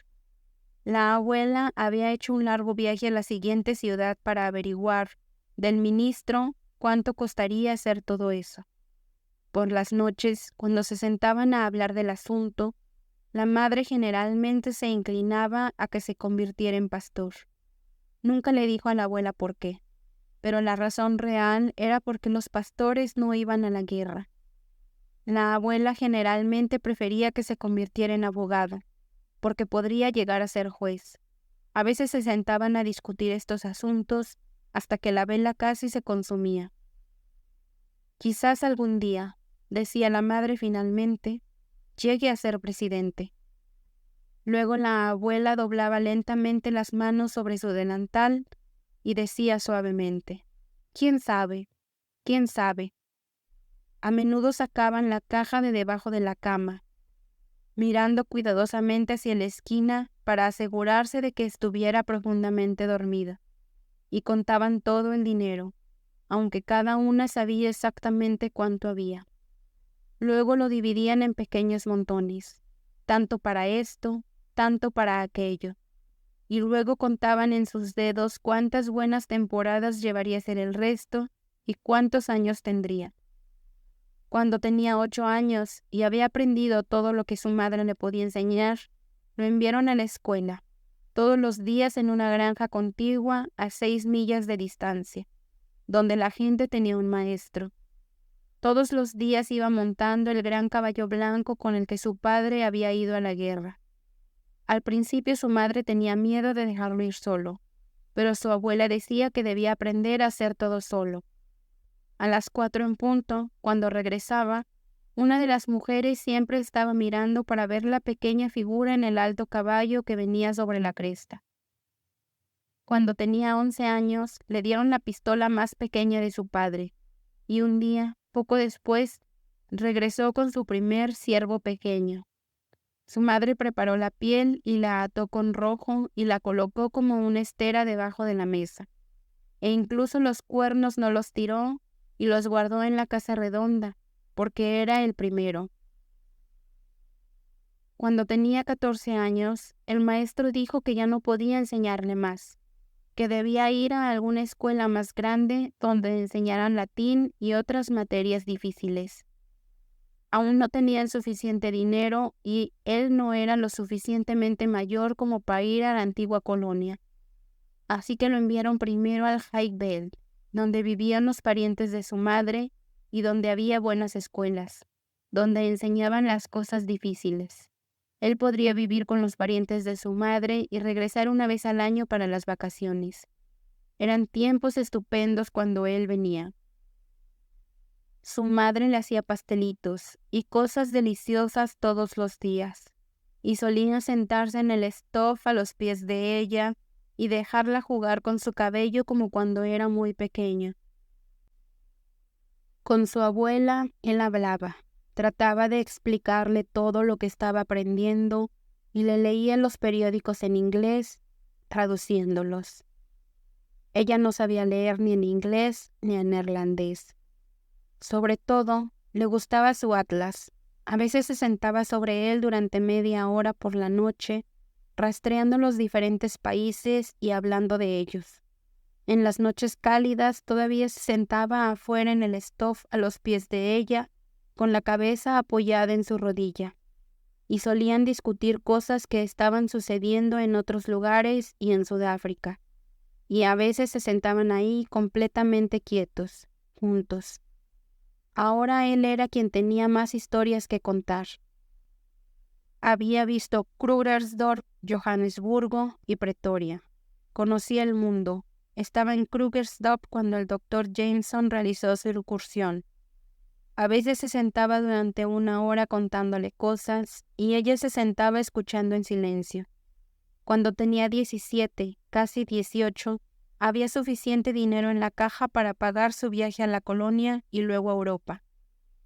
La abuela había hecho un largo viaje a la siguiente ciudad para averiguar del ministro cuánto costaría hacer todo eso. Por las noches, cuando se sentaban a hablar del asunto, la madre generalmente se inclinaba a que se convirtiera en pastor. Nunca le dijo a la abuela por qué, pero la razón real era porque los pastores no iban a la guerra. La abuela generalmente prefería que se convirtiera en abogado, porque podría llegar a ser juez. A veces se sentaban a discutir estos asuntos hasta que la vela casi se consumía. Quizás algún día, decía la madre finalmente, llegue a ser presidente. Luego la abuela doblaba lentamente las manos sobre su delantal y decía suavemente, «¿Quién sabe? ¿Quién sabe?». A menudo sacaban la caja de debajo de la cama, mirando cuidadosamente hacia la esquina para asegurarse de que estuviera profundamente dormida, y contaban todo el dinero, aunque cada una sabía exactamente cuánto había. Luego lo dividían en pequeños montones, tanto para esto, tanto para aquello, y luego contaban en sus dedos cuántas buenas temporadas llevaría a ser el resto y cuántos años tendría. Cuando tenía 8 años y había aprendido todo lo que su madre le podía enseñar, lo enviaron a la escuela, todos los días en una granja contigua a 6 millas de distancia, donde la gente tenía un maestro. Todos los días iba montando el gran caballo blanco con el que su padre había ido a la guerra. Al principio su madre tenía miedo de dejarlo ir solo, pero su abuela decía que debía aprender a hacer todo solo. A las 4 en punto, cuando regresaba, una de las mujeres siempre estaba mirando para ver la pequeña figura en el alto caballo que venía sobre la cresta. Cuando tenía 11 años, le dieron la pistola más pequeña de su padre, y un día, poco después, regresó con su primer ciervo pequeño. Su madre preparó la piel y la ató con rojo y la colocó como una estera debajo de la mesa. E incluso los cuernos no los tiró y los guardó en la casa redonda, porque era el primero. Cuando tenía 14 años, el maestro dijo que ya no podía enseñarle más, que debía ir a alguna escuela más grande donde enseñaran latín y otras materias difíciles. Aún no tenían suficiente dinero y él no era lo suficientemente mayor como para ir a la antigua colonia. Así que lo enviaron primero al High Bell, donde vivían los parientes de su madre y donde había buenas escuelas, donde enseñaban las cosas difíciles. Él podría vivir con los parientes de su madre y regresar una vez al año para las vacaciones. Eran tiempos estupendos cuando él venía. Su madre le hacía pastelitos y cosas deliciosas todos los días, y solía sentarse en el estofado a los pies de ella y dejarla jugar con su cabello como cuando era muy pequeña. Con su abuela él hablaba, trataba de explicarle todo lo que estaba aprendiendo y le leía los periódicos en inglés, traduciéndolos. Ella no sabía leer ni en inglés ni en neerlandés. Sobre todo, le gustaba su atlas. A veces se sentaba sobre él durante media hora por la noche, rastreando los diferentes países y hablando de ellos. En las noches cálidas todavía se sentaba afuera en el estof a los pies de ella, con la cabeza apoyada en su rodilla, y solían discutir cosas que estaban sucediendo en otros lugares y en Sudáfrica, y a veces se sentaban ahí completamente quietos, juntos. Ahora él era quien tenía más historias que contar. Había visto Krugersdorp, Johannesburgo y Pretoria. Conocía el mundo. Estaba en Krugersdorp cuando el doctor Jameson realizó su incursión. A veces se sentaba durante una hora contándole cosas y ella se sentaba escuchando en silencio. Cuando tenía 17, casi 18, había suficiente dinero en la caja para pagar su viaje a la colonia y luego a Europa.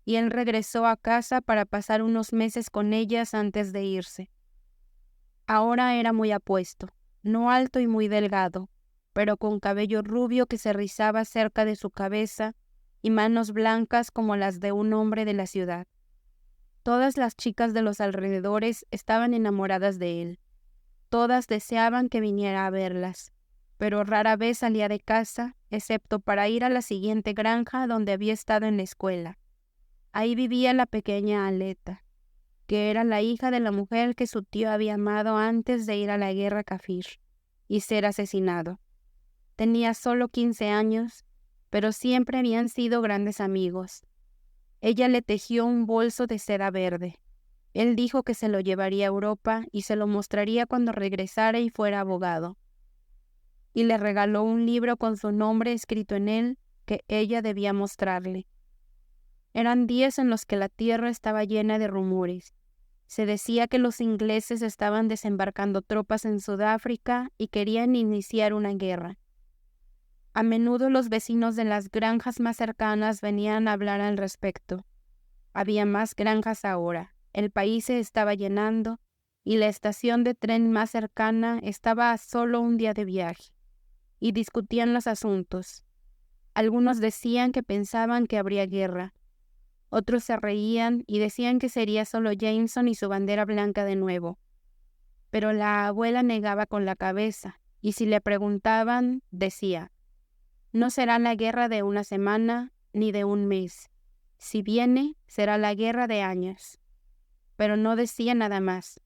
Y él regresó a casa para pasar unos meses con ellas antes de irse. Ahora era muy apuesto, no alto y muy delgado, pero con cabello rubio que se rizaba cerca de su cabeza y manos blancas como las de un hombre de la ciudad. Todas las chicas de los alrededores estaban enamoradas de él. Todas deseaban que viniera a verlas, pero rara vez salía de casa, excepto para ir a la siguiente granja donde había estado en la escuela. Ahí vivía la pequeña Aleta, que era la hija de la mujer que su tío había amado antes de ir a la guerra Kafir y ser asesinado. Tenía solo 15 años, pero siempre habían sido grandes amigos. Ella le tejió un bolso de seda verde. Él dijo que se lo llevaría a Europa y se lo mostraría cuando regresara y fuera abogado. Y le regaló un libro con su nombre escrito en él que ella debía mostrarle. Eran días en los que la tierra estaba llena de rumores. Se decía que los ingleses estaban desembarcando tropas en Sudáfrica y querían iniciar una guerra. A menudo los vecinos de las granjas más cercanas venían a hablar al respecto. Había más granjas ahora, el país se estaba llenando y la estación de tren más cercana estaba a solo un día de viaje. Y discutían los asuntos. Algunos decían que pensaban que habría guerra. Otros se reían y decían que sería solo Jameson y su bandera blanca de nuevo. Pero la abuela negaba con la cabeza, y si le preguntaban, decía, no será la guerra de una semana ni de un mes. Si viene, será la guerra de años. Pero no decía nada más,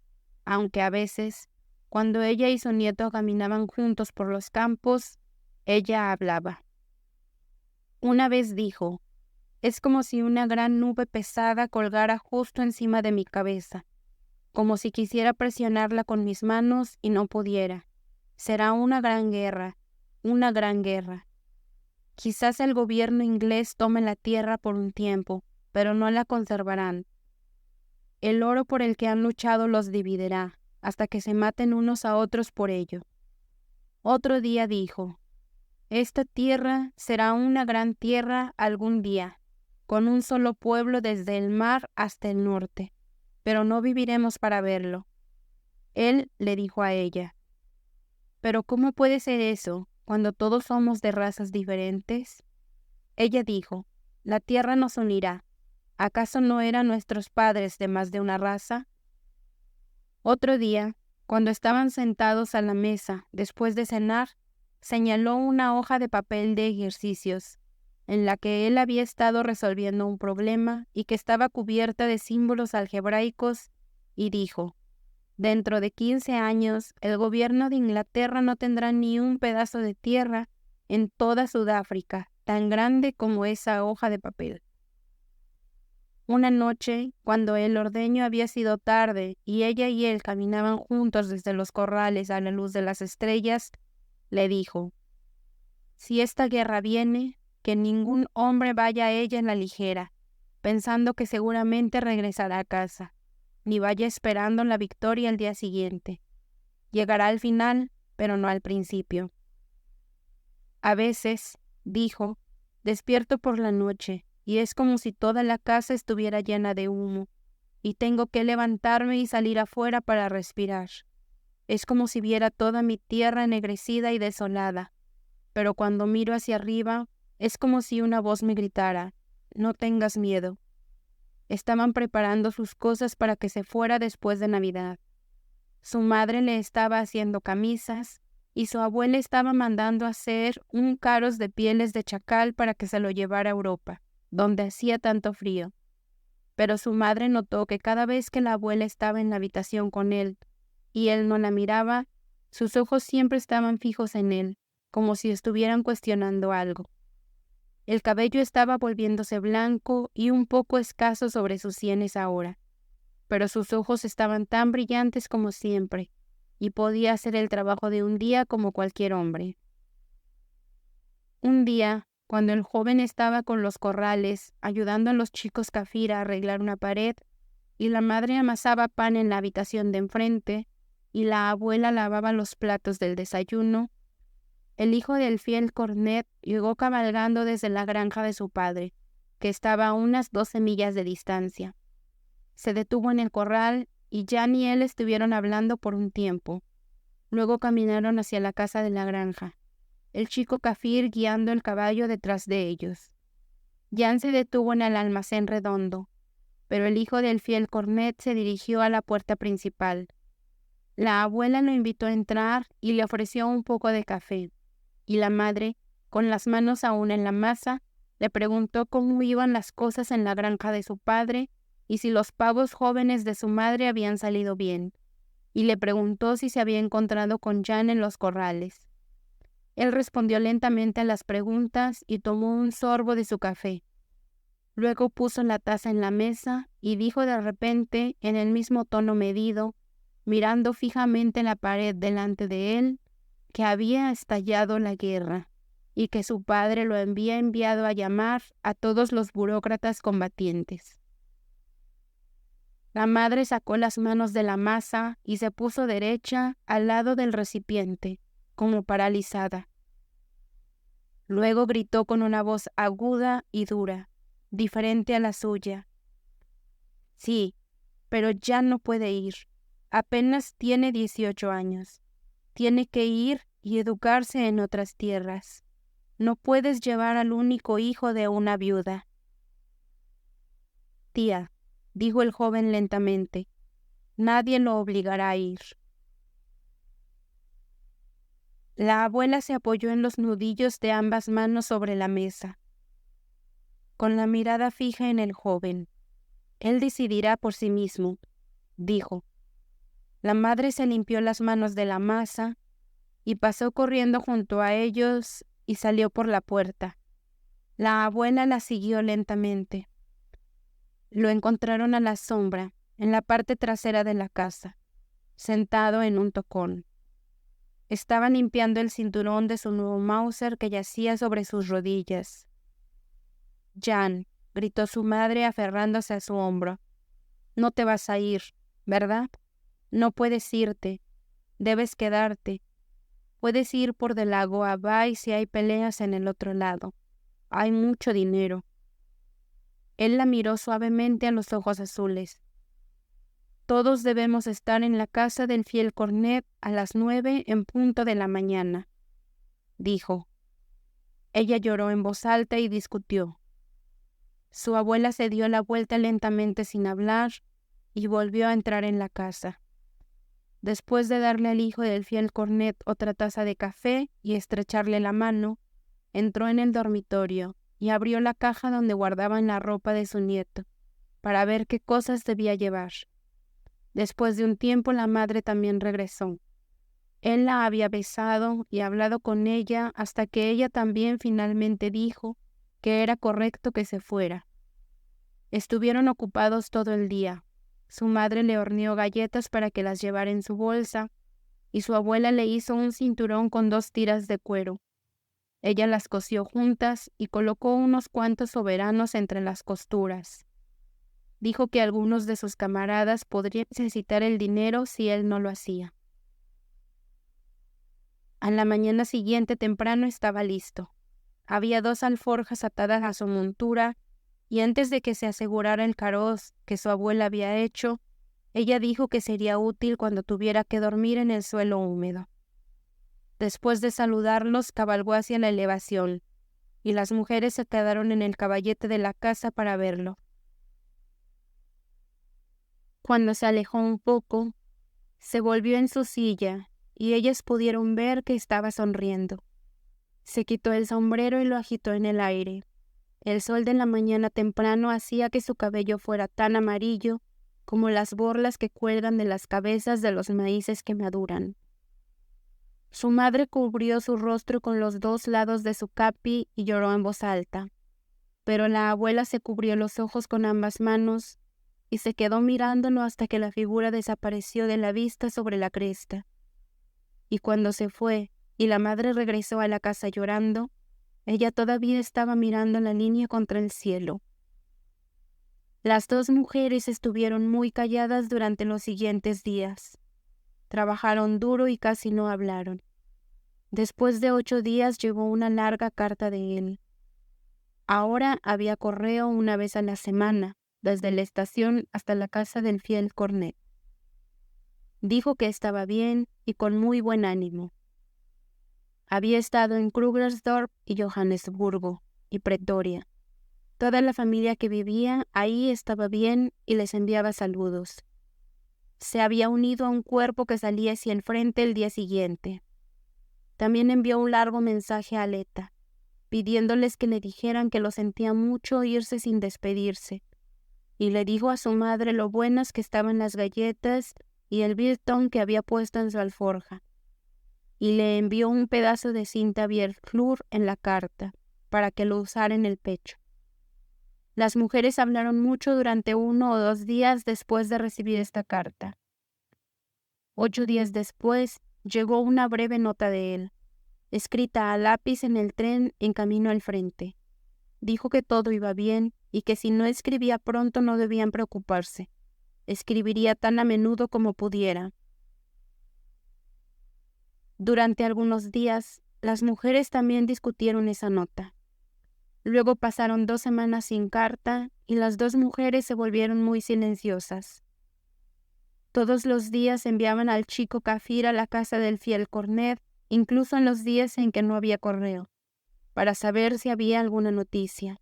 aunque a veces, cuando ella y su nieto caminaban juntos por los campos, ella hablaba. Una vez dijo, es como si una gran nube pesada colgara justo encima de mi cabeza, como si quisiera presionarla con mis manos y no pudiera. Será una gran guerra, una gran guerra. Quizás el gobierno inglés tome la tierra por un tiempo, pero no la conservarán. El oro por el que han luchado los dividirá, hasta que se maten unos a otros por ello. Otro día dijo: esta tierra será una gran tierra algún día, con un solo pueblo desde el mar hasta el norte, pero no viviremos para verlo. Él le dijo a ella: ¿pero cómo puede ser eso, cuando todos somos de razas diferentes? Ella dijo: la tierra nos unirá. ¿Acaso no eran nuestros padres de más de una raza? Otro día, cuando estaban sentados a la mesa después de cenar, señaló una hoja de papel de ejercicios, en la que él había estado resolviendo un problema y que estaba cubierta de símbolos algebraicos, y dijo: dentro de 15 años, el gobierno de Inglaterra no tendrá ni un pedazo de tierra en toda Sudáfrica, tan grande como esa hoja de papel. Una noche, cuando el ordeño había sido tarde y ella y él caminaban juntos desde los corrales a la luz de las estrellas, le dijo: si esta guerra viene, que ningún hombre vaya a ella en la ligera, pensando que seguramente regresará a casa, ni vaya esperando la victoria al día siguiente. Llegará al final, pero no al principio. A veces, dijo, despierto por la noche, y es como si toda la casa estuviera llena de humo, y tengo que levantarme y salir afuera para respirar. Es como si viera toda mi tierra ennegrecida y desolada, pero cuando miro hacia arriba, es como si una voz me gritara: no tengas miedo. Estaban preparando sus cosas para que se fuera después de Navidad. Su madre le estaba haciendo camisas, y su abuela estaba mandando hacer un caros de pieles de chacal para que se lo llevara a Europa, donde hacía tanto frío. Pero su madre notó que cada vez que la abuela estaba en la habitación con él, y él no la miraba, sus ojos siempre estaban fijos en él, como si estuvieran cuestionando algo. El cabello estaba volviéndose blanco y un poco escaso sobre sus sienes ahora, pero sus ojos estaban tan brillantes como siempre, y podía hacer el trabajo de un día como cualquier hombre. Un día, cuando el joven estaba con los corrales, ayudando a los chicos Kafir a arreglar una pared, y la madre amasaba pan en la habitación de enfrente, y la abuela lavaba los platos del desayuno, el hijo del fiel Cornet llegó cabalgando desde la granja de su padre, que estaba a unas 12 millas de distancia. Se detuvo en el corral y Jan y él estuvieron hablando por un tiempo. Luego caminaron hacia la casa de la granja, el chico Kafir guiando el caballo detrás de ellos. Jan se detuvo en el almacén redondo, pero el hijo del fiel Cornet se dirigió a la puerta principal. La abuela lo invitó a entrar y le ofreció un poco de café, y la madre, con las manos aún en la masa, le preguntó cómo iban las cosas en la granja de su padre y si los pavos jóvenes de su madre habían salido bien, y le preguntó si se había encontrado con Jan en los corrales. Él respondió lentamente a las preguntas y tomó un sorbo de su café. Luego puso la taza en la mesa y dijo de repente, en el mismo tono medido, mirando fijamente la pared delante de él, que había estallado la guerra y que su padre lo había enviado a llamar a todos los burócratas combatientes. La madre sacó las manos de la masa y se puso derecha al lado del recipiente, como paralizada. Luego gritó con una voz aguda y dura, diferente a la suya: sí, pero ya no puede ir. Apenas tiene 18 años. Tiene que ir y educarse en otras tierras. No puedes llevar al único hijo de una viuda. Tía, dijo el joven lentamente, nadie lo obligará a ir. La abuela se apoyó en los nudillos de ambas manos sobre la mesa, con la mirada fija en el joven. Él decidirá por sí mismo, dijo. La madre se limpió las manos de la masa y pasó corriendo junto a ellos y salió por la puerta. La abuela la siguió lentamente. Lo encontraron a la sombra, en la parte trasera de la casa, sentado en un tocón. Estaba limpiando el cinturón de su nuevo Mauser que yacía sobre sus rodillas. «Jan», gritó su madre aferrándose a su hombro. «No te vas a ir, ¿verdad? No puedes irte. Debes quedarte. Puedes ir por del lago a Bay si hay peleas en el otro lado. Hay mucho dinero». Él la miró suavemente a los ojos azules. «Todos debemos estar en la casa del fiel Cornet a las 9 en punto de la mañana», dijo. Ella lloró en voz alta y discutió. Su abuela se dio la vuelta lentamente sin hablar y volvió a entrar en la casa. Después de darle al hijo del fiel Cornet otra taza de café y estrecharle la mano, entró en el dormitorio y abrió la caja donde guardaban la ropa de su nieto, para ver qué cosas debía llevar. Después de un tiempo la madre también regresó. Él la había besado y hablado con ella hasta que ella también finalmente dijo que era correcto que se fuera. Estuvieron ocupados todo el día. Su madre le horneó galletas para que las llevara en su bolsa y su abuela le hizo un cinturón con 2 tiras de cuero. Ella las cosió juntas y colocó unos cuantos soberanos entre las costuras. Dijo que algunos de sus camaradas podrían necesitar el dinero si él no lo hacía. A la mañana siguiente temprano estaba listo. Había 2 alforjas atadas a su montura y antes de que se asegurara el caroz que su abuela había hecho, ella dijo que sería útil cuando tuviera que dormir en el suelo húmedo. Después de saludarlos, cabalgó hacia la elevación, y las mujeres se quedaron en el caballete de la casa para verlo. Cuando se alejó un poco, se volvió en su silla, y ellas pudieron ver que estaba sonriendo. Se quitó el sombrero y lo agitó en el aire. El sol de la mañana temprano hacía que su cabello fuera tan amarillo como las borlas que cuelgan de las cabezas de los maíces que maduran. Su madre cubrió su rostro con los 2 lados de su capi y lloró en voz alta, pero la abuela se cubrió los ojos con ambas manos y se quedó mirándolo hasta que la figura desapareció de la vista sobre la cresta. Y cuando se fue y la madre regresó a la casa llorando, ella todavía estaba mirando la línea contra el cielo. Las 2 mujeres estuvieron muy calladas durante los siguientes días. Trabajaron duro y casi no hablaron. Después de 8 días llegó una larga carta de él. Ahora había correo una vez a la semana, desde la estación hasta la casa del fiel Cornet. Dijo que estaba bien y con muy buen ánimo. Había estado en Krugersdorp y Johannesburgo y Pretoria. Toda la familia que vivía ahí estaba bien y les enviaba saludos. Se había unido a un cuerpo que salía hacia el frente el día siguiente. También envió un largo mensaje a Aleta, pidiéndoles que le dijeran que lo sentía mucho irse sin despedirse, y le dijo a su madre lo buenas que estaban las galletas y el biltong que había puesto en su alforja, y le envió un pedazo de cinta Bierfleur en la carta, para que lo usara en el pecho. Las mujeres hablaron mucho durante 1 o 2 días después de recibir esta carta. 8 días después, llegó una breve nota de él, escrita a lápiz en el tren en camino al frente. Dijo que todo iba bien y que si no escribía pronto no debían preocuparse. Escribiría tan a menudo como pudiera. Durante algunos días, las mujeres también discutieron esa nota. Luego pasaron 2 semanas sin carta y las 2 mujeres se volvieron muy silenciosas. Todos los días enviaban al chico Kafir a la casa del fiel Cornet, incluso en los días en que no había correo, para saber si había alguna noticia.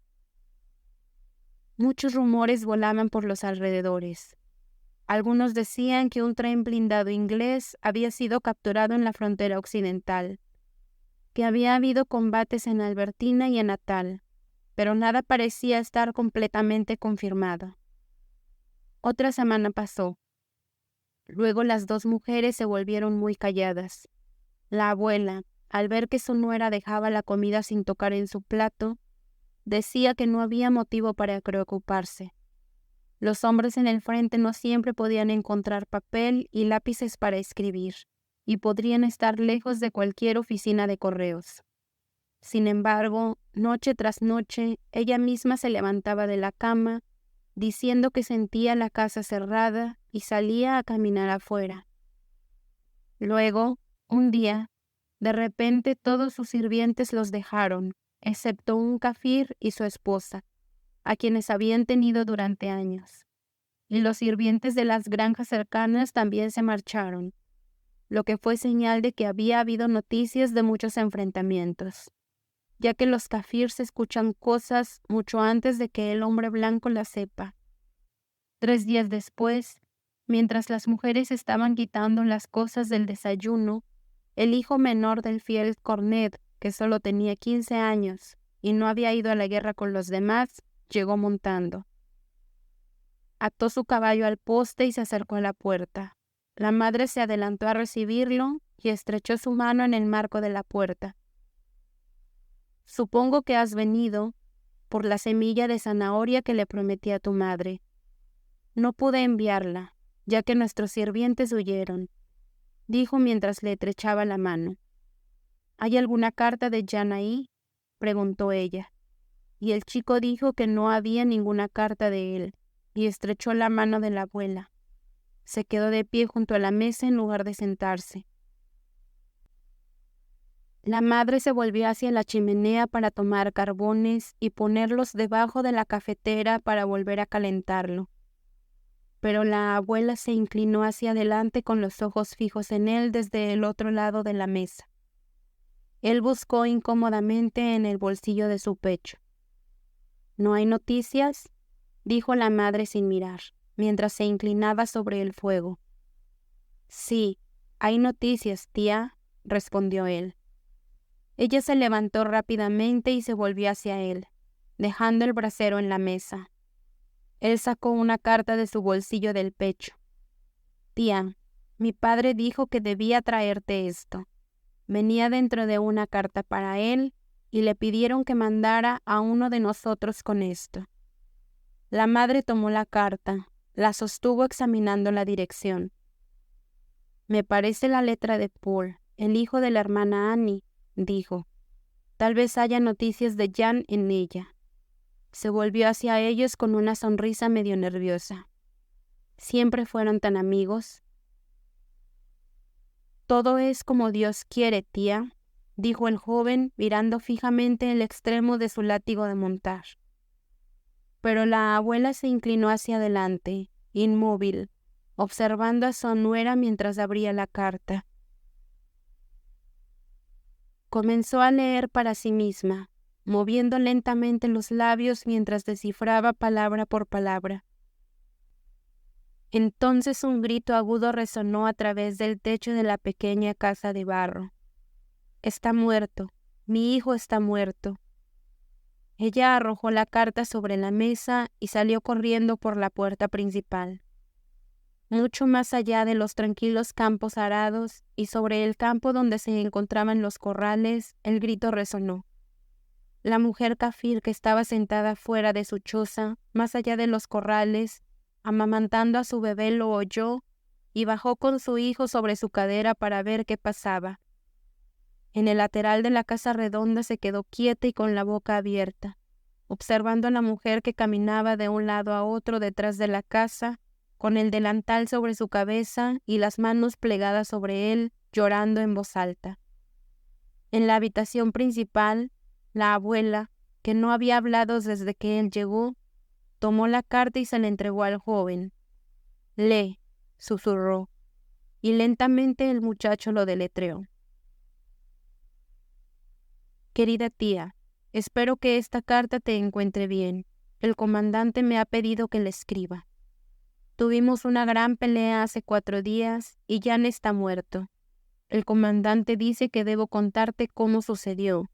Muchos rumores volaban por los alrededores. Algunos decían que un tren blindado inglés había sido capturado en la frontera occidental, que había habido combates en Albertina y en Natal, pero nada parecía estar completamente confirmado. Otra semana pasó. Luego las 2 mujeres se volvieron muy calladas. La abuela, al ver que su nuera dejaba la comida sin tocar en su plato, decía que no había motivo para preocuparse. Los hombres en el frente no siempre podían encontrar papel y lápices para escribir, y podrían estar lejos de cualquier oficina de correos. Sin embargo, noche tras noche, ella misma se levantaba de la cama, diciendo que sentía la casa cerrada y salía a caminar afuera. Luego, un día, de repente todos sus sirvientes los dejaron, excepto un kafir y su esposa, a quienes habían tenido durante años. Y los sirvientes de las granjas cercanas también se marcharon, lo que fue señal de que había habido noticias de muchos enfrentamientos, ya que los kafirs escuchan cosas mucho antes de que el hombre blanco las sepa. 3 días después, mientras las mujeres estaban quitando las cosas del desayuno, el hijo menor del fiel Cornet, que solo tenía 15 años y no había ido a la guerra con los demás, llegó montando. Ató su caballo al poste y se acercó a la puerta. La madre se adelantó a recibirlo y estrechó su mano en el marco de la puerta. Supongo que has venido por la semilla de zanahoria que le prometí a tu madre. No pude enviarla, ya que nuestros sirvientes huyeron, dijo mientras le estrechaba la mano. ¿Hay alguna carta de Jan ahí?, preguntó ella, y el chico dijo que no había ninguna carta de él, y estrechó la mano de la abuela. Se quedó de pie junto a la mesa en lugar de sentarse. La madre se volvió hacia la chimenea para tomar carbones y ponerlos debajo de la cafetera para volver a calentarlo. Pero la abuela se inclinó hacia adelante con los ojos fijos en él desde el otro lado de la mesa. Él buscó incómodamente en el bolsillo de su pecho. ¿No hay noticias?, dijo la madre sin mirar, mientras se inclinaba sobre el fuego. Sí, hay noticias, tía, respondió él. Ella se levantó rápidamente y se volvió hacia él, dejando el brasero en la mesa. Él sacó una carta de su bolsillo del pecho. Tía, mi padre dijo que debía traerte esto. Venía dentro de una carta para él y le pidieron que mandara a uno de nosotros con esto. La madre tomó la carta, la sostuvo examinando la dirección. Me parece la letra de Paul, el hijo de la hermana Annie, dijo. Tal vez haya noticias de Jan en ella. Se volvió hacia ellos con una sonrisa medio nerviosa. ¿Siempre fueron tan amigos? Todo es como Dios quiere, tía, dijo el joven mirando fijamente el extremo de su látigo de montar. Pero la abuela se inclinó hacia adelante, inmóvil, observando a su nuera mientras abría la carta. Comenzó a leer para sí misma, moviendo lentamente los labios mientras descifraba palabra por palabra. Entonces un grito agudo resonó a través del techo de la pequeña casa de barro. Está muerto, mi hijo está muerto. Ella arrojó la carta sobre la mesa y salió corriendo por la puerta principal. Mucho más allá de los tranquilos campos arados y sobre el campo donde se encontraban los corrales, el grito resonó. La mujer kafir que estaba sentada fuera de su choza, más allá de los corrales, amamantando a su bebé, lo oyó y bajó con su hijo sobre su cadera para ver qué pasaba. En el lateral de la casa redonda se quedó quieta y con la boca abierta, observando a la mujer que caminaba de un lado a otro detrás de la casa, con el delantal sobre su cabeza y las manos plegadas sobre él, llorando en voz alta. En la habitación principal, la abuela, que no había hablado desde que él llegó, tomó la carta y se la entregó al joven. «Lee», susurró, y lentamente el muchacho lo deletreó. Querida tía, espero que esta carta te encuentre bien. El comandante me ha pedido que la escriba. Tuvimos una gran pelea hace 4 días y Jan está muerto. El comandante dice que debo contarte cómo sucedió.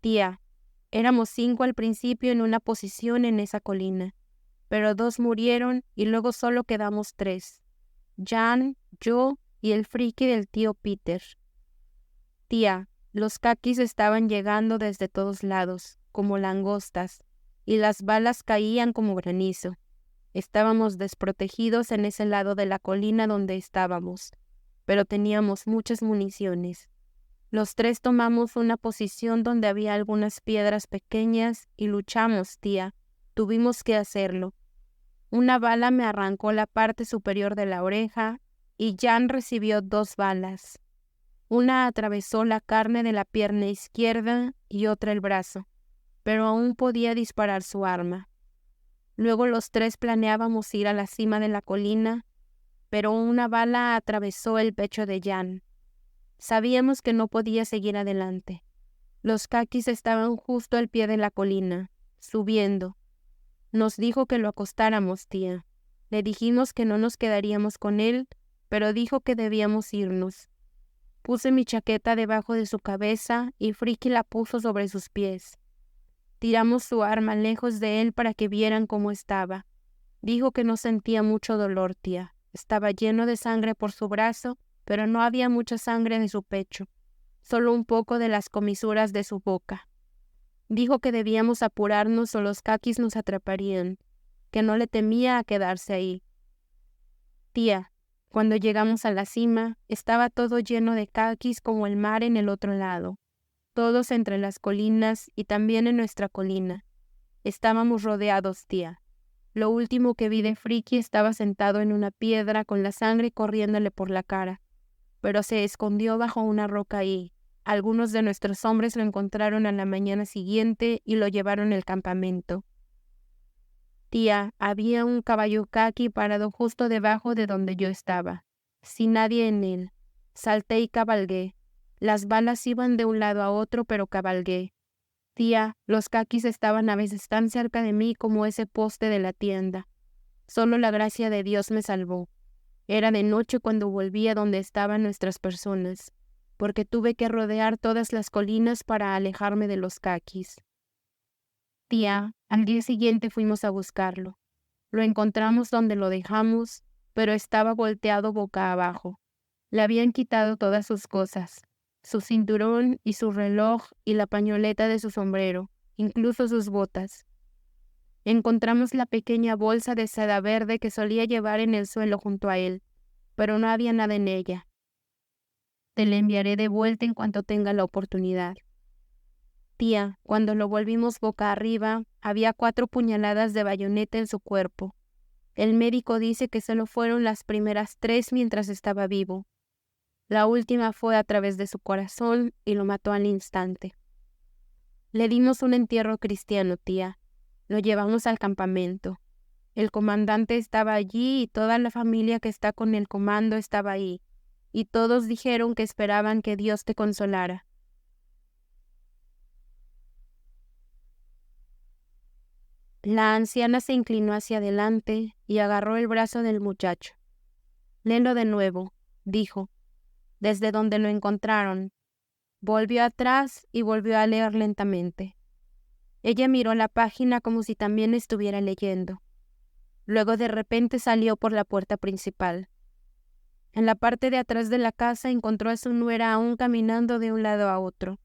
Tía, éramos 5 al principio en una posición en esa colina, pero 2 murieron y luego solo quedamos 3. Jan, yo y el friki del tío Peter. Tía, los caquis estaban llegando desde todos lados, como langostas, y las balas caían como granizo. Estábamos desprotegidos en ese lado de la colina donde estábamos, pero teníamos muchas municiones. Los tres tomamos una posición donde había algunas piedras pequeñas y luchamos, tía. Tuvimos que hacerlo. Una bala me arrancó la parte superior de la oreja y Jan recibió 2 balas. Una atravesó la carne de la pierna izquierda y otra el brazo, pero aún podía disparar su arma. Luego los tres planeábamos ir a la cima de la colina, pero una bala atravesó el pecho de Jan. Sabíamos que no podía seguir adelante. Los caquis estaban justo al pie de la colina, subiendo. Nos dijo que lo acostáramos, tía. Le dijimos que no nos quedaríamos con él, pero dijo que debíamos irnos. Puse mi chaqueta debajo de su cabeza y Friki la puso sobre sus pies. Tiramos su arma lejos de él para que vieran cómo estaba. Dijo que no sentía mucho dolor, tía. Estaba lleno de sangre por su brazo, pero no había mucha sangre de su pecho, solo un poco de las comisuras de su boca. Dijo que debíamos apurarnos o los caquis nos atraparían, que no le temía a quedarse ahí. Tía, cuando llegamos a la cima, estaba todo lleno de caquis como el mar en el otro lado, todos entre las colinas y también en nuestra colina. Estábamos rodeados, tía. Lo último que vi de Friki estaba sentado en una piedra con la sangre corriéndole por la cara, pero se escondió bajo una roca y algunos de nuestros hombres lo encontraron a la mañana siguiente y lo llevaron al campamento. Tía, había un caballo caqui parado justo debajo de donde yo estaba, sin nadie en él. Salté y cabalgué. Las balas iban de un lado a otro, pero cabalgué. Tía, los caquis estaban a veces tan cerca de mí como ese poste de la tienda. Solo la gracia de Dios me salvó. Era de noche cuando volví a donde estaban nuestras personas, porque tuve que rodear todas las colinas para alejarme de los caquis. Tía, al día siguiente fuimos a buscarlo. Lo encontramos donde lo dejamos, pero estaba volteado boca abajo. Le habían quitado todas sus cosas, su cinturón y su reloj y la pañoleta de su sombrero, incluso sus botas. Encontramos la pequeña bolsa de seda verde que solía llevar en el suelo junto a él, pero no había nada en ella. Te la enviaré de vuelta en cuanto tenga la oportunidad. Tía, cuando lo volvimos boca arriba, había 4 puñaladas de bayoneta en su cuerpo. El médico dice que solo fueron las primeras 3 mientras estaba vivo. La última fue a través de su corazón y lo mató al instante. Le dimos un entierro cristiano, tía. Lo llevamos al campamento. El comandante estaba allí y toda la familia que está con el comando estaba ahí, y todos dijeron que esperaban que Dios te consolara. La anciana se inclinó hacia adelante y agarró el brazo del muchacho. Léelo de nuevo, dijo, desde donde lo encontraron. Volvió atrás y volvió a leer lentamente. Ella miró la página como si también estuviera leyendo. Luego de repente salió por la puerta principal. En la parte de atrás de la casa encontró a su nuera aún caminando de un lado a otro,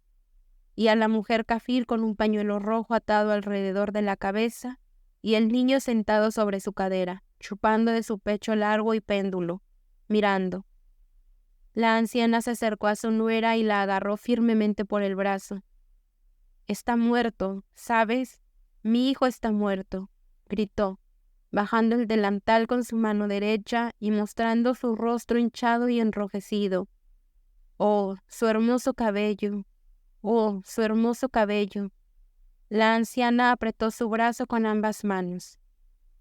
y a la mujer kafir con un pañuelo rojo atado alrededor de la cabeza, y el niño sentado sobre su cadera, chupando de su pecho largo y péndulo, mirando. La anciana se acercó a su nuera y la agarró firmemente por el brazo. «Está muerto, ¿sabes? Mi hijo está muerto», gritó, bajando el delantal con su mano derecha y mostrando su rostro hinchado y enrojecido. «Oh, su hermoso cabello! ¡Oh, su hermoso cabello!». La anciana apretó su brazo con ambas manos.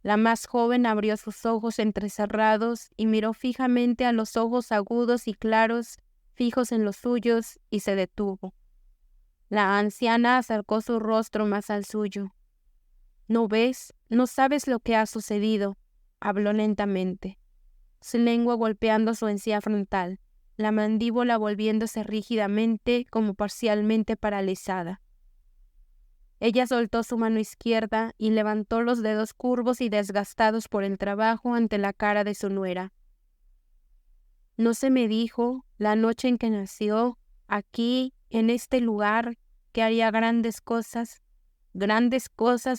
La más joven abrió sus ojos entrecerrados y miró fijamente a los ojos agudos y claros fijos en los suyos y se detuvo. La anciana acercó su rostro más al suyo. «¿No ves? ¿No sabes lo que ha sucedido?», habló lentamente, su lengua golpeando su encía frontal, la mandíbula volviéndose rígidamente como parcialmente paralizada. Ella soltó su mano izquierda y levantó los dedos curvos y desgastados por el trabajo ante la cara de su nuera. «¿No se me dijo, la noche en que nació, aquí, en este lugar, que haría grandes cosas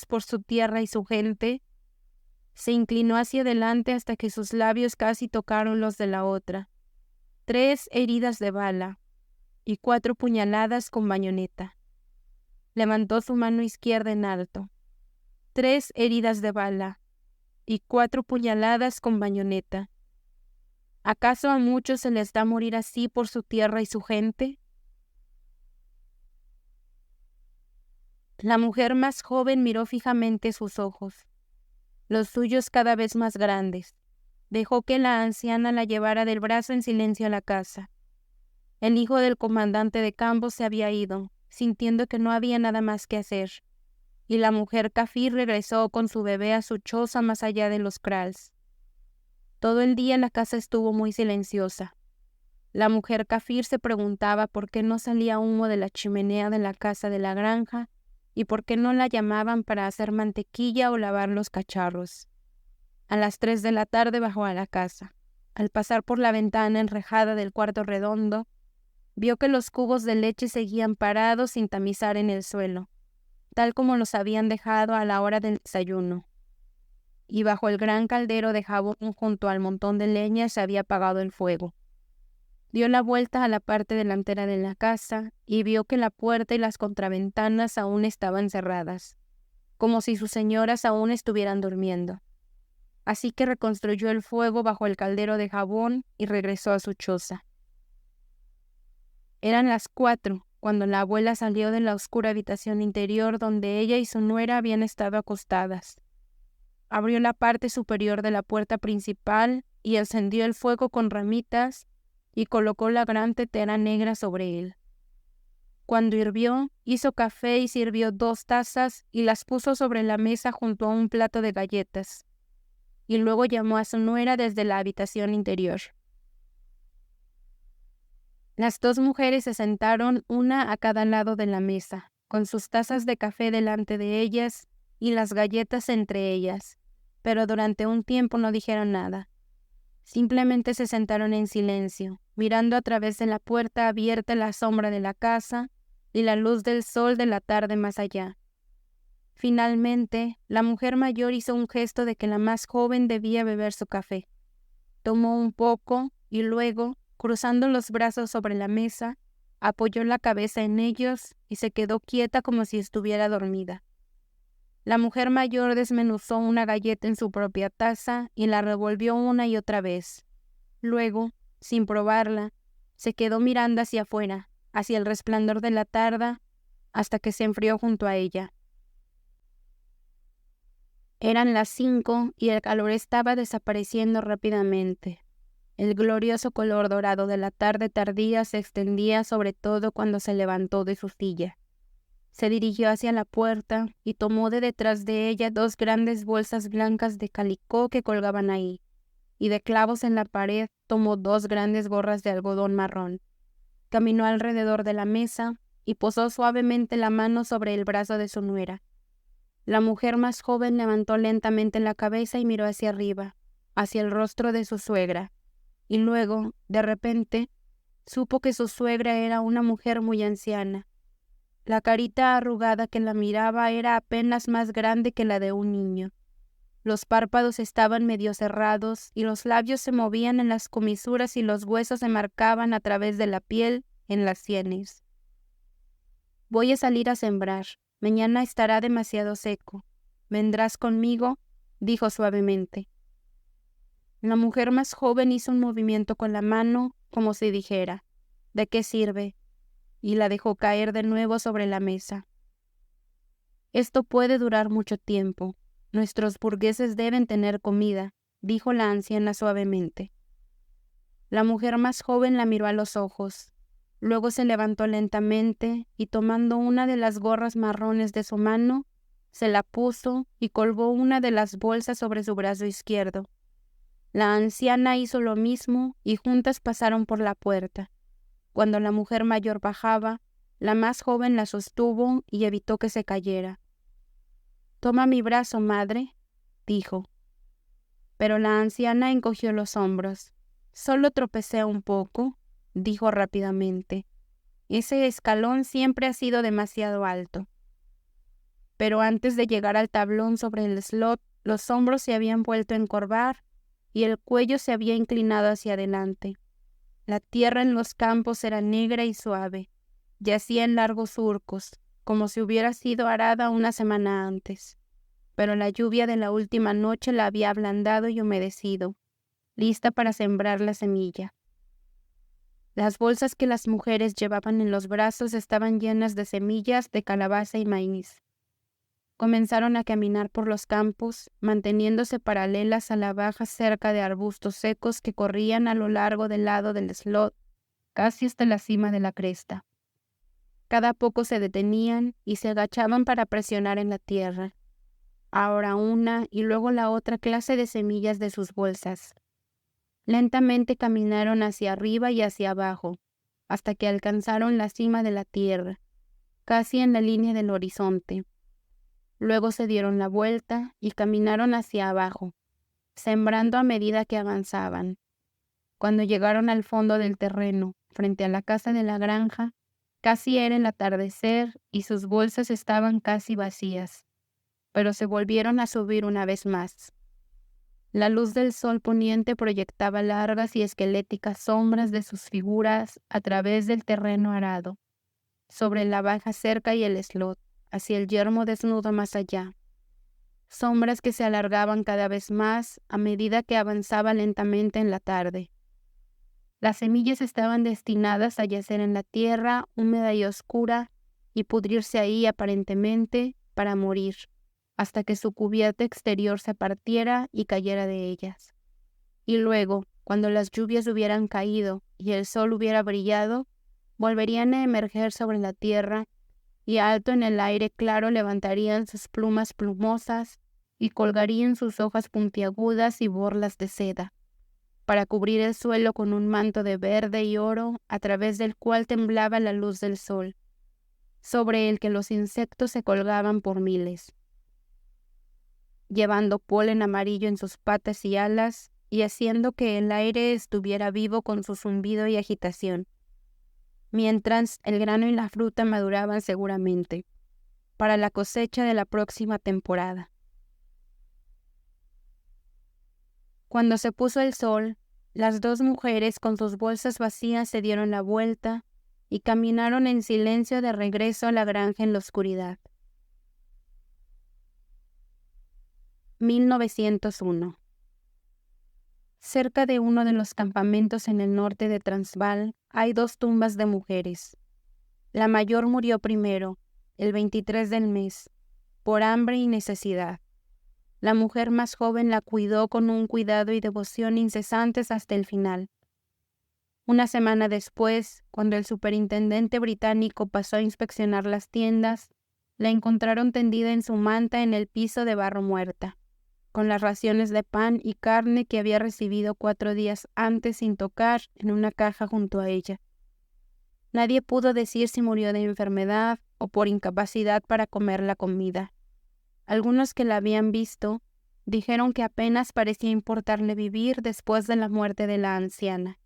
por su tierra y su gente?» Se inclinó hacia adelante hasta que sus labios casi tocaron los de la otra. 3 heridas de bala y 4 puñaladas con bayoneta. Levantó su mano izquierda en alto. 3 heridas de bala y 4 puñaladas con bayoneta. ¿Acaso a muchos se les da morir así por su tierra y su gente? La mujer más joven miró fijamente sus ojos, los suyos cada vez más grandes. Dejó que la anciana la llevara del brazo en silencio a la casa. El hijo del comandante de campo se había ido, sintiendo que no había nada más que hacer, y la mujer kafir regresó con su bebé a su choza más allá de los kraals. Todo el día la casa estuvo muy silenciosa. La mujer kafir se preguntaba por qué no salía humo de la chimenea de la casa de la granja y por qué no la llamaban para hacer mantequilla o lavar los cacharros. A las 3 de la tarde bajó a la casa. Al pasar por la ventana enrejada del cuarto redondo, vio que los cubos de leche seguían parados sin tamizar en el suelo, tal como los habían dejado a la hora del desayuno. Y bajo el gran caldero de jabón junto al montón de leña se había apagado el fuego. Dio la vuelta a la parte delantera de la casa y vio que la puerta y las contraventanas aún estaban cerradas, como si sus señoras aún estuvieran durmiendo. Así que reconstruyó el fuego bajo el caldero de jabón y regresó a su choza. Eran las 4 cuando la abuela salió de la oscura habitación interior donde ella y su nuera habían estado acostadas. Abrió la parte superior de la puerta principal y encendió el fuego con ramitas y colocó la gran tetera negra sobre él. Cuando hirvió, hizo café y sirvió 2 tazas y las puso sobre la mesa junto a un plato de galletas. Y luego llamó a su nuera desde la habitación interior. Las 2 mujeres se sentaron una a cada lado de la mesa, con sus tazas de café delante de ellas y las galletas entre ellas, pero durante un tiempo no dijeron nada. Simplemente se sentaron en silencio, mirando a través de la puerta abierta la sombra de la casa y la luz del sol de la tarde más allá. Finalmente, la mujer mayor hizo un gesto de que la más joven debía beber su café. Tomó un poco y luego, cruzando los brazos sobre la mesa, apoyó la cabeza en ellos y se quedó quieta como si estuviera dormida. La mujer mayor desmenuzó una galleta en su propia taza y la revolvió una y otra vez. Luego, sin probarla, se quedó mirando hacia afuera, hacia el resplandor de la tarde, hasta que se enfrió junto a ella. Eran las 5 y el calor estaba desapareciendo rápidamente. El glorioso color dorado de la tarde tardía se extendía sobre todo cuando se levantó de su silla. Se dirigió hacia la puerta y tomó de detrás de ella 2 grandes bolsas blancas de calicó que colgaban ahí, y de clavos en la pared tomó 2 grandes gorras de algodón marrón. Caminó alrededor de la mesa y posó suavemente la mano sobre el brazo de su nuera. La mujer más joven levantó lentamente la cabeza y miró hacia arriba, hacia el rostro de su suegra, y luego, de repente, supo que su suegra era una mujer muy anciana. La carita arrugada que la miraba era apenas más grande que la de un niño. Los párpados estaban medio cerrados y los labios se movían en las comisuras y los huesos se marcaban a través de la piel en las sienes. «Voy a salir a sembrar. Mañana estará demasiado seco. ¿Vendrás conmigo?», dijo suavemente. La mujer más joven hizo un movimiento con la mano, como si dijera, «¿De qué sirve?», y la dejó caer de nuevo sobre la mesa. «Esto puede durar mucho tiempo. Nuestros burgueses deben tener comida», dijo la anciana suavemente. La mujer más joven la miró a los ojos. Luego se levantó lentamente y tomando una de las gorras marrones de su mano, se la puso y colgó una de las bolsas sobre su brazo izquierdo. La anciana hizo lo mismo y juntas pasaron por la puerta. Cuando la mujer mayor bajaba, la más joven la sostuvo y evitó que se cayera. «Toma mi brazo, madre», dijo. Pero la anciana encogió los hombros. «Solo tropecé un poco», dijo rápidamente. «Ese escalón siempre ha sido demasiado alto». Pero antes de llegar al tablón sobre el slot, los hombros se habían vuelto a encorvar y el cuello se había inclinado hacia adelante. La tierra en los campos era negra y suave, yacía en largos surcos, como si hubiera sido arada una semana antes. Pero la lluvia de la última noche la había ablandado y humedecido, lista para sembrar la semilla. Las bolsas que las mujeres llevaban en los brazos estaban llenas de semillas de calabaza y maíz. Comenzaron a caminar por los campos, manteniéndose paralelas a la baja cerca de arbustos secos que corrían a lo largo del lado del slot, casi hasta la cima de la cresta. Cada poco se detenían y se agachaban para presionar en la tierra. Ahora una y luego la otra clase de semillas de sus bolsas. Lentamente caminaron hacia arriba y hacia abajo, hasta que alcanzaron la cima de la tierra, casi en la línea del horizonte. Luego se dieron la vuelta y caminaron hacia abajo, sembrando a medida que avanzaban. Cuando llegaron al fondo del terreno, frente a la casa de la granja, casi era el atardecer y sus bolsas estaban casi vacías, pero se volvieron a subir una vez más. La luz del sol poniente proyectaba largas y esqueléticas sombras de sus figuras a través del terreno arado, sobre la baja cerca y el slot, hacia el yermo desnudo más allá. Sombras que se alargaban cada vez más a medida que avanzaba lentamente en la tarde. Las semillas estaban destinadas a yacer en la tierra húmeda y oscura y pudrirse ahí aparentemente para morir, hasta que su cubierta exterior se partiera y cayera de ellas. Y luego, cuando las lluvias hubieran caído y el sol hubiera brillado, volverían a emerger sobre la tierra y alto en el aire claro levantarían sus plumas plumosas y colgarían sus hojas puntiagudas y borlas de seda, para cubrir el suelo con un manto de verde y oro a través del cual temblaba la luz del sol, sobre el que los insectos se colgaban por miles, llevando polen amarillo en sus patas y alas y haciendo que el aire estuviera vivo con su zumbido y agitación, mientras el grano y la fruta maduraban seguramente, para la cosecha de la próxima temporada. Cuando se puso el sol, las dos mujeres con sus bolsas vacías se dieron la vuelta y caminaron en silencio de regreso a la granja en la oscuridad. 1901. Cerca de uno de los campamentos en el norte de Transvaal hay dos tumbas de mujeres. La mayor murió primero, el 23 del mes, por hambre y necesidad. La mujer más joven la cuidó con un cuidado y devoción incesantes hasta el final. Una semana después, cuando el superintendente británico pasó a inspeccionar las tiendas, la encontraron tendida en su manta en el piso de barro muerta, con las raciones de pan y carne que había recibido 4 días antes sin tocar en una caja junto a ella. Nadie pudo decir si murió de enfermedad o por incapacidad para comer la comida. Algunos que la habían visto dijeron que apenas parecía importarle vivir después de la muerte de la anciana.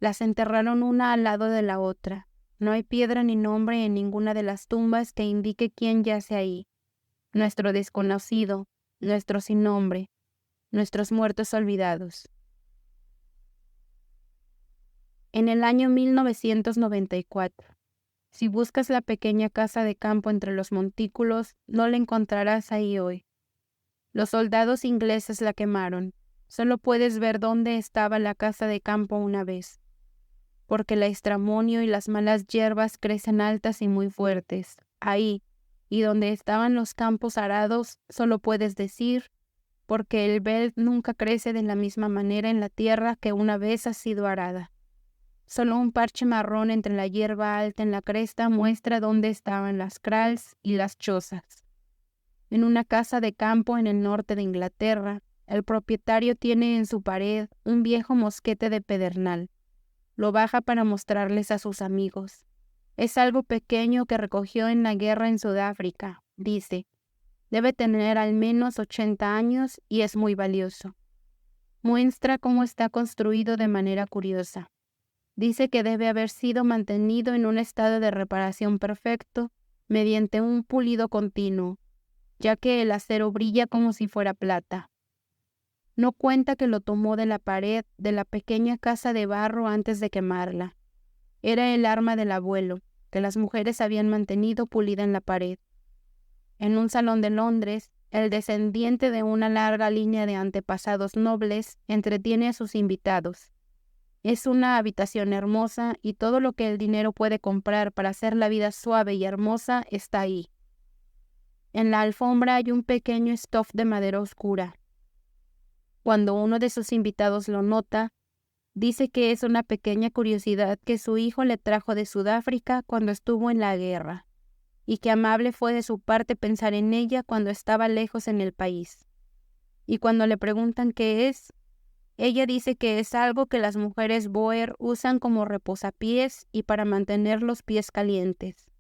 Las enterraron una al lado de la otra. No hay piedra ni nombre en ninguna de las tumbas que indique quién yace ahí. Nuestro desconocido, nuestro sin nombre, nuestros muertos olvidados. En el año 1994. Si buscas la pequeña casa de campo entre los montículos, no la encontrarás ahí hoy. Los soldados ingleses la quemaron. Solo puedes ver dónde estaba la casa de campo una vez, porque el estramonio y las malas hierbas crecen altas y muy fuertes. Ahí, y donde estaban los campos arados, solo puedes decir, porque el veld nunca crece de la misma manera en la tierra que una vez ha sido arada. Solo un parche marrón entre la hierba alta en la cresta muestra dónde estaban las kraals y las chozas. En una casa de campo en el norte de Inglaterra, el propietario tiene en su pared un viejo mosquete de pedernal. Lo baja para mostrarles a sus amigos. Es algo pequeño que recogió en la guerra en Sudáfrica, dice. Debe tener al menos 80 años y es muy valioso. Muestra cómo está construido de manera curiosa. Dice que debe haber sido mantenido en un estado de reparación perfecto mediante un pulido continuo, ya que el acero brilla como si fuera plata. No cuenta que lo tomó de la pared de la pequeña casa de barro antes de quemarla. Era el arma del abuelo, que las mujeres habían mantenido pulida en la pared. En un salón de Londres, el descendiente de una larga línea de antepasados nobles entretiene a sus invitados. Es una habitación hermosa y todo lo que el dinero puede comprar para hacer la vida suave y hermosa está ahí. En la alfombra hay un pequeño estof de madera oscura. Cuando uno de sus invitados lo nota, dice que es una pequeña curiosidad que su hijo le trajo de Sudáfrica cuando estuvo en la guerra, y que amable fue de su parte pensar en ella cuando estaba lejos en el país. Y cuando le preguntan qué es, ella dice que es algo que las mujeres Boer usan como reposapiés y para mantener los pies calientes,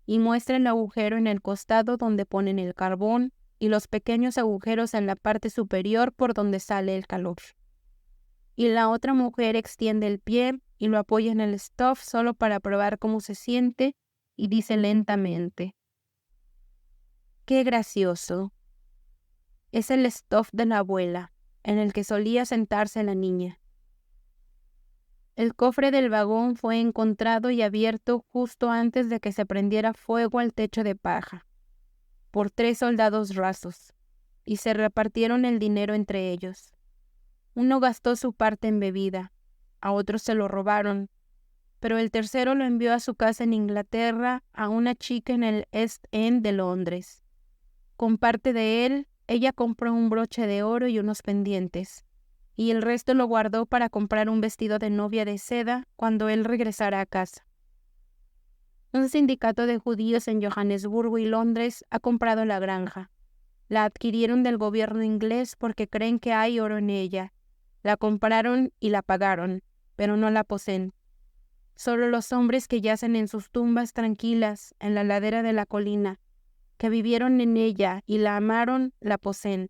y muestra el agujero en el costado donde ponen el carbón y los pequeños agujeros en la parte superior por donde sale el calor. Y la otra mujer extiende el pie y lo apoya en el stuff solo para probar cómo se siente y dice lentamente: «Qué gracioso. Es el stuff de la abuela, en el que solía sentarse la niña». El cofre del vagón fue encontrado y abierto justo antes de que se prendiera fuego al techo de paja, por 3 soldados rasos, y se repartieron el dinero entre ellos. Uno gastó su parte en bebida, a otro se lo robaron, pero el tercero lo envió a su casa en Inglaterra a una chica en el East End de Londres. Con parte de él, ella compró un broche de oro y unos pendientes, y el resto lo guardó para comprar un vestido de novia de seda cuando él regresara a casa. Un sindicato de judíos en Johannesburgo y Londres ha comprado la granja. La adquirieron del gobierno inglés porque creen que hay oro en ella. La compraron y la pagaron, pero no la poseen. Solo los hombres que yacen en sus tumbas tranquilas en la ladera de la colina, que vivieron en ella y la amaron, la poseen.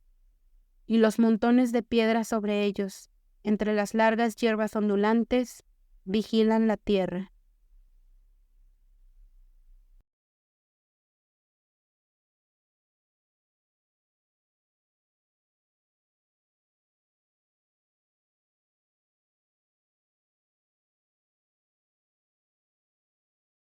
Y los montones de piedras sobre ellos, entre las largas hierbas ondulantes, vigilan la tierra.